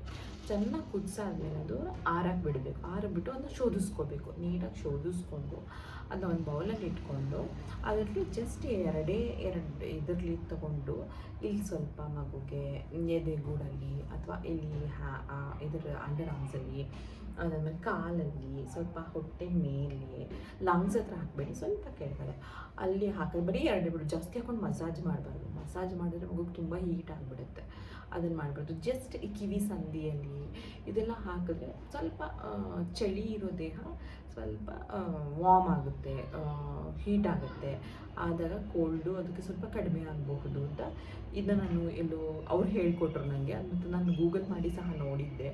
ಚೆನ್ನಾಗಿ ಕುದಿಸಾದ್ಮೇಲೆ ಅದು ಆರಕ್ಕೆ ಬಿಡಬೇಕು. ಆರಿಬಿಟ್ಟು ಅದನ್ನು ಶೋಧಿಸ್ಕೋಬೇಕು. ನೀಟಾಗಿ ಶೋಧಿಸ್ಕೊಂಡು ಅದನ್ನ ಒಂದು ಬೌಲಲ್ಲಿ ಇಟ್ಕೊಂಡು ಅದರಲ್ಲಿ ಜಸ್ಟ್ 2 ಇದರಲ್ಲಿ ತೊಗೊಂಡು ಇಲ್ಲಿ ಸ್ವಲ್ಪ ಮಗುಗೆ ಎದೆಗೂಡಲ್ಲಿ ಅಥವಾ ಇಲ್ಲಿ ಇದರ ಅಂಡರ್ ಆರ್ಮ್ಸಲ್ಲಿ, ಅದಾದಮೇಲೆ ಕಾಲಲ್ಲಿ, ಸ್ವಲ್ಪ ಹೊಟ್ಟೆ ಮೇಲೆ, ಲಂಗ್ಸ್ ಹತ್ರ ಹಾಕಬೇಡಿ, ಸ್ವಲ್ಪ ಕೆಳಗಡೆ ಅಲ್ಲಿ ಹಾಕೋದು. ಬರೀ 2 ಬಿಡು, ಜಾಸ್ತಿ ಹಾಕೊಂಡು ಮಸಾಜ್ ಮಾಡಬಾರ್ದು. ಮಸಾಜ್ ಮಾಡಿದ್ರೆ ಮಗುಗೆ ತುಂಬ ಹೀಟ್ ಆಗಿಬಿಡುತ್ತೆ. ಅದನ್ನು ಮಾಡಬಾರ್ದು. ಜಸ್ಟ್ ಈ ಕಿವಿ ಸಂದಿಯಲ್ಲಿ ಇದೆಲ್ಲ ಹಾಕಿದ್ರೆ ಸ್ವಲ್ಪ ಚಳಿ ಇರೋ ದೇಹ ಸ್ವಲ್ಪ ವಾರ್ಮ್ ಆಗುತ್ತೆ, ಹೀಟ್ ಆಗುತ್ತೆ. ಆದಾಗ ಕೋಲ್ಡು ಅದಕ್ಕೆ ಸ್ವಲ್ಪ ಕಡಿಮೆ ಆಗಬಹುದು ಅಂತ ಇದನ್ನು ನಾನು ಎಲ್ಲೋ ಅವ್ರು ಹೇಳ್ಕೊಟ್ರು ನನಗೆ. ಮತ್ತು ನಾನು ಗೂಗಲ್ ಮಾಡಿ ಸಹ ನೋಡಿದ್ದೆ,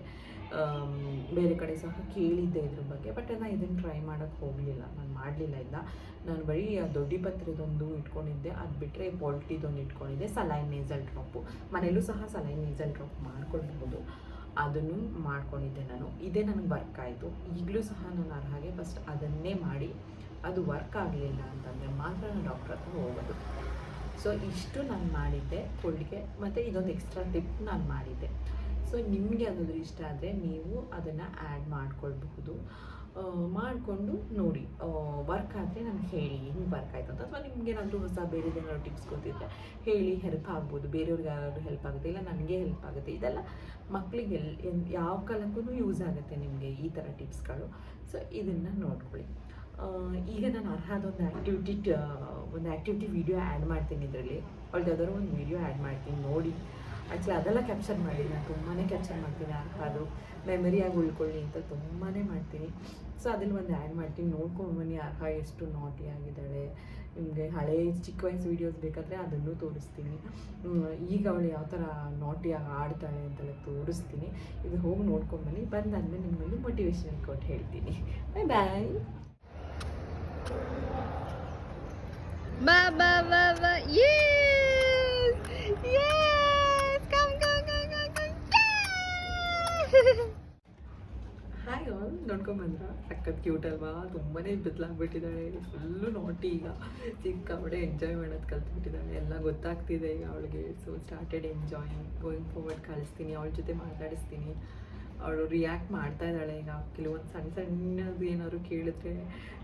ಬೇರೆ ಕಡೆ ಸಹ ಕೇಳಿದ್ದೆ ಇದ್ರ ಬಗ್ಗೆ. ಬಟ್ ನಾನು ಇದನ್ನು ಟ್ರೈ ಮಾಡೋಕ್ಕೆ ಹೋಗಲಿಲ್ಲ, ನಾನು ಮಾಡಲಿಲ್ಲ. ನಾನು ಬರೀ ದೊಡ್ಡ ಪತ್ರೆದೊಂದು ಇಟ್ಕೊಂಡಿದ್ದೆ. ಅದು ಬಿಟ್ಟರೆ ಪೋಲ್ಟಿದೊಂದು ಇಟ್ಕೊಂಡಿದ್ದೆ. ಸಲೈನ್ ನೇಸಲ್ ಡ್ರಾಪು ಮನೆಯಲ್ಲೂ ಸಹ ಸಲೈನ್ ನೇಸಲ್ ಡ್ರಾಪ್ ಮಾಡ್ಕೊಳ್ಬಹುದು, ಅದನ್ನು ಮಾಡ್ಕೊಂಡಿದ್ದೆ ನಾನು. ಇದೇ ನನಗೆ ವರ್ಕ್ ಆಯಿತು. ಈಗಲೂ ಸಹ ನಾನು ಹಾಗೆ ಫಸ್ಟ್ ಅದನ್ನೇ ಮಾಡಿ ಅದು ವರ್ಕ್ ಆಗಲಿಲ್ಲ ಅಂತಂದರೆ ಮಾತ್ರ ನಾನು ಡಾಕ್ಟ್ರ್ ಹತ್ರ ಹೋಗೋದು. ಸೊ ಇಷ್ಟು ನಾನು ಮಾಡಿದ್ದೆ ಕೋಲ್ಡ್ಗೆ. ಮತ್ತು ಇದೊಂದು ಎಕ್ಸ್ಟ್ರಾ ಟಿಪ್ ನಾನು ಮಾಡಿದ್ದೆ. ಸೊ ನಿಮಗೆ ಅದಾದರೂ ಇಷ್ಟ ಆದರೆ ನೀವು ಅದನ್ನು ಆ್ಯಡ್ ಮಾಡ್ಕೊಳ್ಬಹುದು. ಮಾಡಿಕೊಂಡು ನೋಡಿ, ವರ್ಕ್ ಆದರೆ ನನಗೆ ಹೇಳಿ ಹಿಂಗೆ ವರ್ಕ್ ಆಯಿತು ಅಂತ. ಅಥವಾ ನಿಮಗೇನಾದರೂ ಹೊಸ ಬೇರೆದೇನಾದ್ರು ಟಿಪ್ಸ್ ಗೊತ್ತಿದ್ದರೆ ಹೇಳಿ, ಹೆಲ್ಪ್ ಆಗ್ಬೋದು. ಬೇರೆಯವ್ರಿಗೆ ಯಾರಾದರೂ ಹೆಲ್ಪ್ ಆಗುತ್ತೆ, ಇಲ್ಲ ನನಗೆ ಹೆಲ್ಪ್ ಆಗುತ್ತೆ. ಇದೆಲ್ಲ ಮಕ್ಕಳಿಗೆ ಯಾವ ಕಾಲಕ್ಕೂ ಯೂಸ್ ಆಗುತ್ತೆ ನಿಮಗೆ ಈ ಥರ ಟಿಪ್ಸ್ಗಳು. ಸೊ ಇದನ್ನು ನೋಡ್ಕೊಳ್ಳಿ. ಈಗ ನಾನು ಅರ್ಹದೊಂದು ಆ್ಯಕ್ಟಿವಿಟಿ ವೀಡಿಯೋ ಆ್ಯಡ್ ಮಾಡ್ತೀನಿ. ಇದರಲ್ಲಿ ಅವ್ಳದ್ದು ಯಾವ್ದಾದ್ರು ಒಂದು ವೀಡಿಯೋ ಆ್ಯಡ್ ಮಾಡ್ತೀನಿ, ನೋಡಿ. ಆ್ಯಕ್ಚುಲಿ ಅದೆಲ್ಲ ಕ್ಯಾಪ್ಚರ್ ಮಾಡಿ ನಾನು ತುಂಬಾ ಕ್ಯಾಪ್ಚರ್ ಮಾಡ್ತೀನಿ. ಅದು ಮೆಮರಿಯಾಗಿ ಉಳ್ಕೊಳ್ಳಿ ಅಂತ ತುಂಬಾ ಮಾಡ್ತೀನಿ. ಸೊ ಅದ್ರಲ್ಲಿ ಒಂದು ಆ್ಯಡ್ ಮಾಡ್ತೀನಿ, ನೋಡ್ಕೊಂಡು ಬನ್ನಿ. ಅರ್ಹ ಎಷ್ಟು ನಾಟಿ ಆಗಿದ್ದಾಳೆ. ನಿಮಗೆ ಹಳೇ ಚಿಕ್ಕ ವಯಸ್ಸು ವೀಡಿಯೋಸ್ ಬೇಕಾದರೆ ಅದನ್ನು ತೋರಿಸ್ತೀನಿ. ಈಗ ಅವಳು ಯಾವ ಥರ ನಾಟಿಯಾಗಿ ಆಡ್ತಾಳೆ ಅಂತೆಲ್ಲ ತೋರಿಸ್ತೀನಿ. ಇದು ಹೋಗಿ ನೋಡ್ಕೊಂಡು ಬನ್ನಿ. ಬಂದಾದ್ಮೇಲೆ ನಿಮ್ಮಲ್ಲಿ ಮೋಟಿವೇಶನ್ ಕೊಟ್ಟು ಹೇಳ್ತೀನಿ. ಬಾಯ್ ಬಾಯ್. Hi all. ನೋಡ್ಕೊಂಬಂದ್ರ ಸಖತ್ ಕ್ಯೂಟ್ ಅಲ್ವಾ, ತುಂಬಾ ಬದಲಾಗ್ಬಿಟ್ಟಿದ್ದಾಳೆ, ಫುಲ್ಲು ನಾಟಿ ಈಗ, ಸಿಕ್ಕಾಪಟ್ಟೆ ಎಂಜಾಯ್ ಮಾಡೋದು ಕಲ್ತ್ಬಿಟ್ಟಿದ್ದಾಳೆ, ಎಲ್ಲ ಗೊತ್ತಾಗ್ತಿದೆ ಈಗ ಅವಳಿಗೆ. So started enjoying, going forward ಕಳಿಸ್ತೀನಿ, ಅವಳ ಜೊತೆ ಮಾತಾಡಿಸ್ತೀನಿ, ಅವಳು ರಿಯಾಕ್ಟ್ ಮಾಡ್ತಾ ಇದ್ದಾಳೆ ಈಗ. ಕೆಲವೊಂದು ಸಣ್ಣ ಸಣ್ಣದು ಏನಾದ್ರು ಕೇಳಿದ್ರೆ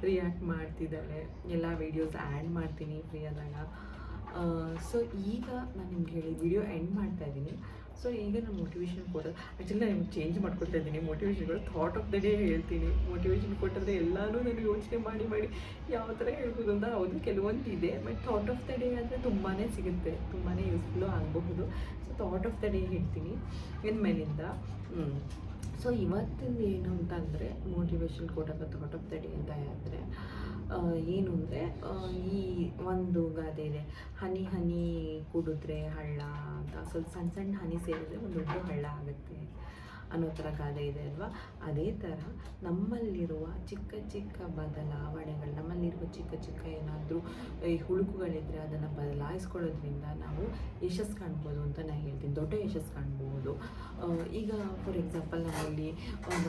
ರಿಯಾಕ್ಟ್ ಮಾಡ್ತಿದ್ದಾಳೆ. ಎಲ್ಲ ವೀಡಿಯೋಸ್ ಆ್ಯಡ್ ಮಾಡ್ತೀನಿ ಫ್ರೀ ಆದಾಗ. ಸೊ ಈಗ ನಾನು ನಿಮ್ಗೆ ಹೇಳಿ ವಿಡಿಯೋ ಎಂಡ್ ಮಾಡ್ತಾ ಇದ್ದೀನಿ. ಸೊ ಈಗ ನಾನು ಮೋಟಿವೇಶನ್ ಕೊಡೋದು, ಆ್ಯಕ್ಚುಲಿ ನಾನು ನಿಮ್ಗೆ ಚೇಂಜ್ ಮಾಡ್ಕೊಳ್ತಾ ಇದ್ದೀನಿ ಮೋಟಿವೇಶನ್ಗಳು. ಥಾಟ್ ಆಫ್ ದ ಡೇ ಹೇಳ್ತೀನಿ. ಮೋಟಿವೇಶನ್ ಕೊಟ್ಟಿದ್ರೆ ಎಲ್ಲನೂ ನಾನು ಯೋಚನೆ ಮಾಡಿ ಯಾವ ಥರ ಹೇಳ್ಬೋದು ಅಂತ. ಹೌದು, ಕೆಲವೊಂದು ಇದೆ, but thought of the day ಆದರೆ ತುಂಬಾ ಸಿಗುತ್ತೆ, ತುಂಬಾ ಯೂಸ್ಫುಲ್ಲು ಆಗಬಹುದು. So thought of the day ಹೇಳ್ತೀನಿ ಇನ್ಮೇಲಿಂದ. ಸೊ ಇವತ್ತಿಂದ ಏನು ಅಂತಂದರೆ ಮೋಟಿವೇಶನ್ ಕೊಡೋದು ಥಾಟ್ ಆಫ್ ದ ಡೇ ಅಂತ ಹೇಳಿದ್ರೆ ಏನು ಅಂದರೆ, ಈ ಒಂದು ಗಾದೆ ಇದೆ, ಹನಿ ಹನಿ ಕುಡಿದ್ರೆ ಹಳ್ಳ ಅಂತ. ಸ್ವಲ್ಪ ಸಣ್ಣ ಸಣ್ಣ ಹನಿ ಸೇರಿದ್ರೆ ಒಂದು ದೊಡ್ಡ ಹಳ್ಳ ಆಗುತ್ತೆ ಅನ್ನೋ ಥರ ಗಾದೆ ಇದೆ ಅಲ್ವಾ. ಅದೇ ಥರ ನಮ್ಮಲ್ಲಿರುವ ಚಿಕ್ಕ ಚಿಕ್ಕ ಬದಲಾವಣೆಗಳು, ನಮ್ಮಲ್ಲಿರುವ ಚಿಕ್ಕ ಚಿಕ್ಕ ಏನಾದರೂ ಈ ಹುಳುಕುಗಳಿದ್ದರೆ ಅದನ್ನು ಬದಲಾಯಿಸ್ಕೊಳ್ಳೋದ್ರಿಂದ ನಾವು ಯಶಸ್ಸು ಕಾಣ್ಬೋದು ಅಂತ ನಾನು ಹೇಳ್ತೀನಿ, ದೊಡ್ಡ ಯಶಸ್ಸು ಕಾಣ್ಬೋದು. ಈಗ ಫಾರ್ ಎಕ್ಸಾಂಪಲ್ ನಮ್ಮಲ್ಲಿ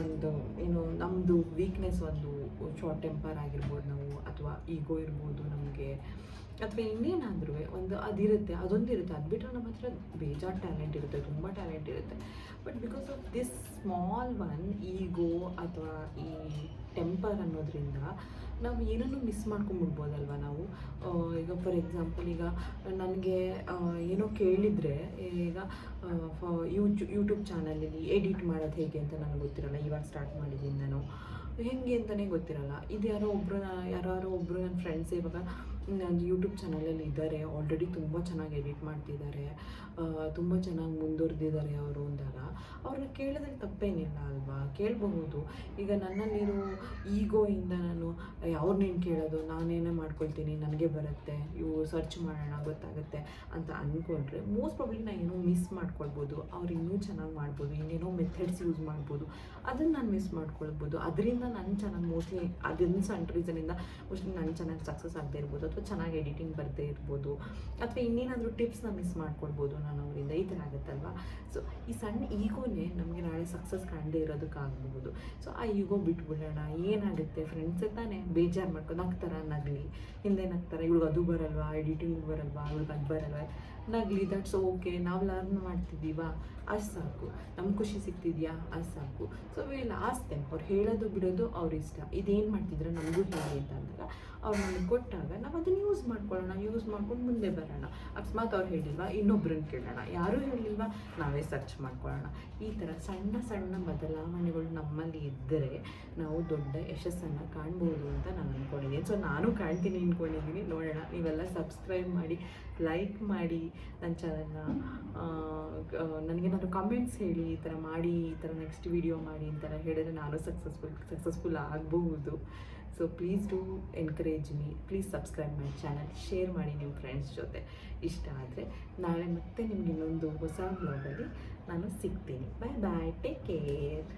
ಒಂದು ಏನು ನಮ್ಮದು ವೀಕ್ನೆಸ್, ಒಂದು ಶಾರ್ಟ್ ಟೆಂಪರ್ ಆಗಿರ್ಬೋದು ನಾವು, ಅಥವಾ ಈಗೋ ಇರ್ಬೋದು ನಮಗೆ, ಅಥವಾ ಇನ್ನೇನಾದ್ರೂ ಒಂದು ಅದಿರುತ್ತೆ, ಅದೊಂದಿರುತ್ತೆ. ಅದು ಬಿಟ್ಟರೆ ನಮ್ಮ ಹತ್ರ ಬೇಜಾರು ಟ್ಯಾಲೆಂಟ್ ಇರುತ್ತೆ, ತುಂಬ ಟ್ಯಾಲೆಂಟ್ ಇರುತ್ತೆ. But because of this small one ego ಅಥವಾ ಈ ಟೆಂಪರ್ ಅನ್ನೋದ್ರಿಂದ ನಾವು ಏನನ್ನು ಮಿಸ್ ಮಾಡ್ಕೊಂಡ್ಬಿಡ್ಬೋದಲ್ವ ನಾವು. ಈಗ ಫಾರ್ ಎಕ್ಸಾಂಪಲ್ ಈಗ ನನಗೆ ಏನೋ ಕೇಳಿದರೆ, ಈಗ ಯೂಟ್ಯೂಬ್ ಚಾನಲಲ್ಲಿ ಎಡಿಟ್ ಮಾಡೋದು ಹೇಗೆ ಅಂತ ನನಗೆ ಗೊತ್ತಿರಲ್ಲ, ಇವಾಗ ಸ್ಟಾರ್ಟ್ ಮಾಡಿದ್ದೀನಿ ನಾನು, ಹೆಂಗೆ ಅಂತಲೇ ಗೊತ್ತಿರಲ್ಲ. ಇದು ಯಾರೋ ಒಬ್ಬರು ನನ್ನ ಫ್ರೆಂಡ್ಸ್ ಇವಾಗ ನನ್ನ ಯೂಟ್ಯೂಬ್ ಚಾನಲಲ್ಲಿ ಇದ್ದಾರೆ, ಆಲ್ರೆಡಿ ತುಂಬ ಚೆನ್ನಾಗಿ ಎಡಿಟ್ ಮಾಡ್ತಿದ್ದಾರೆ, ತುಂಬ ಚೆನ್ನಾಗಿ ಮುಂದುವರೆದಿದ್ದಾರೆ ಅವರು ಅಂದಾಗ ಅವ್ರನ್ನ ಕೇಳಿದ್ರೆ ತಪ್ಪೇನಿಲ್ಲ ಅಲ್ವಾ, ಕೇಳಬಹುದು. ಈಗ ನನ್ನಲ್ಲಿರೋ ಈಗೋಯಿಂದ ನಾನು ಅವ್ರನ್ನೇನು ಕೇಳೋದು, ನಾನೇನೇ ಮಾಡ್ಕೊಳ್ತೀನಿ, ನನಗೆ ಬರುತ್ತೆ, ಇವು ಸರ್ಚ್ ಮಾಡೋಣ ಗೊತ್ತಾಗುತ್ತೆ ಅಂತ ಅಂದ್ಕೊಂಡ್ರೆ ಮೋಸ್ಟ್ ಪ್ರಾಬ್ಲಿ ನಾನು ಏನೋ ಮಿಸ್ ಮಾಡ್ಕೊಳ್ಬೋದು. ಅವ್ರು ಇನ್ನೂ ಚೆನ್ನಾಗಿ ಮಾಡ್ಬೋದು, ಇನ್ನೇನೋ ಮೆಥಡ್ಸ್ ಯೂಸ್ ಮಾಡ್ಬೋದು, ಅದನ್ನು ನಾನು ಮಿಸ್ ಮಾಡ್ಕೊಳ್ಬೋದು. ಅದರಿಂದ ನಾನು ಚೆನ್ನಾಗಿ ಮೋಸ್ಟ್ಲಿ ಅದೊಂದು ಸಣ್ಣ ರೀಸನಿಂದ ಮೋಸ್ಟ್ಲಿ ನಾನು ಚೆನ್ನಾಗಿ ಸಕ್ಸಸ್ ಆಗದೆ ಇರ್ಬೋದು, ಅಥವಾ ಚೆನ್ನಾಗಿ ಎಡಿಟಿಂಗ್ ಬರದೇ ಇರ್ಬೋದು, ಅಥವಾ ಇನ್ನೇನಾದರೂ ಟಿಪ್ಸ್ನ ಮಿಸ್ ಮಾಡ್ಕೊಳ್ಬೋದು ನಾನು ಅವರಿಂದ. ಈ ಥರ ಆಗುತ್ತಲ್ವ. ಸೊ ಈ ಸಣ್ಣ ಈಗೋನೇ ನಮಗೆ ನಾಳೆ ಸಕ್ಸಸ್ ಕಾಣದೇ ಇರೋದಕ್ಕಾಗಬಹುದು. ಸೊ ಆ ಈಗೋ ಬಿಟ್ಬಿಡೋಣ. ಏನಾಗುತ್ತೆ, ಫ್ರೆಂಡ್ಸ್ ತಾನೇ ಬೇಜಾರು ಮಾಡ್ಕೊಂಡು ನಗ್ಲಿ, ಹಿಂದೆ ನಗ್ತಾರೆ, ಇವ್ಳಿಗೆ ಅದು ಬರಲ್ವಾ, ಎಡಿಟಿಂಗ್ ಬರಲ್ವಾ, ಇವ್ಳಿಗೆ ಅದು ಬರಲ್ವಾ, ನಗಲಿ, ದಟ್ಸ್ ಓಕೆ. ನಾವು ಲರ್ನ್ ಮಾಡ್ತಿದ್ದೀವಾ, ಅಷ್ಟು ಸಾಕು. ನಮ್ಗೆ ಖುಷಿ ಸಿಗ್ತಿದ್ಯಾ, ಅದು ಸಾಕು. So will ask them. ಅವ್ರು ಹೇಳೋದು ಬಿಡೋದು ಅವ್ರ ಇಷ್ಟ. ಇದೇನು ಮಾಡ್ತಿದ್ರೆ ನಮಗೂ ಹೇಳಿ ಅಂತ ಅಂದಾಗ ಅವ್ರು ನಮಗೆ ಕೊಟ್ಟಾಗ ನಾವು ಅದನ್ನು ಯೂಸ್ ಮಾಡ್ಕೊಂಡು ಮುಂದೆ ಬರೋಣ. ಅಕಸ್ಮಾತ್ ಅವ್ರು ಹೇಳಿಲ್ವಾ, ಇನ್ನೊಬ್ರನ್ನ ಕೇಳೋಣ, ಯಾರೂ ಹೇಳಿಲ್ವಾ, ನಾವೇ ಸರ್ಚ್ ಮಾಡ್ಕೊಳ್ಳೋಣ. ಈ ಥರ ಸಣ್ಣ ಸಣ್ಣ ಬದಲಾವಣೆಗಳು ನಮ್ಮಲ್ಲಿ ಇದ್ದರೆ ನಾವು ದೊಡ್ಡ ಯಶಸ್ಸನ್ನು ಕಾಣ್ಬೋದು ಅಂತ ನಾನು ಅಂದ್ಕೊಂಡಿದ್ದೀನಿ. ಸೊ ನಾನು ಕಾಣ್ತೀನಿ ಅಂದ್ಕೊಂಡಿದ್ದೀನಿ, ನೋಡೋಣ. ನೀವೆಲ್ಲ ಸಬ್ಸ್ಕ್ರೈಬ್ ಮಾಡಿ, ಲೈಕ್ ಮಾಡಿ ನನ್ನ ಚಾನಲ್ನ. ನನಗೇನಾದರೂ ಕಮೆಂಟ್ಸ್ ಹೇಳಿ, ಈ ಥರ ಮಾಡಿ, ಈ ಥರ ನೆಕ್ಸ್ಟ್ ವಿಡಿಯೋ ಮಾಡಿ ಅಂತೆಲ್ಲ ಹೇಳಿದ್ರೆ ನಾನು ಸಕ್ಸಸ್ಫುಲ್ ಆಗಬಹುದು. So please do encourage me, please subscribe my channel, share ಮಾಡಿ ನಿಮ್ಮ ಫ್ರೆಂಡ್ಸ್ ಜೊತೆ. ಇಷ್ಟ ಆದರೆ ನಾಳೆ ಮತ್ತೆ ನಿಮ್ಗೆ ಇನ್ನೊಂದು ಹೊಸ ಬ್ಲಾಗಲ್ಲಿ ನಾನು ಸಿಗ್ತೀನಿ. ಬಾಯ್ ಬಾಯ್, ಟೇಕ್ ಕೇರ್.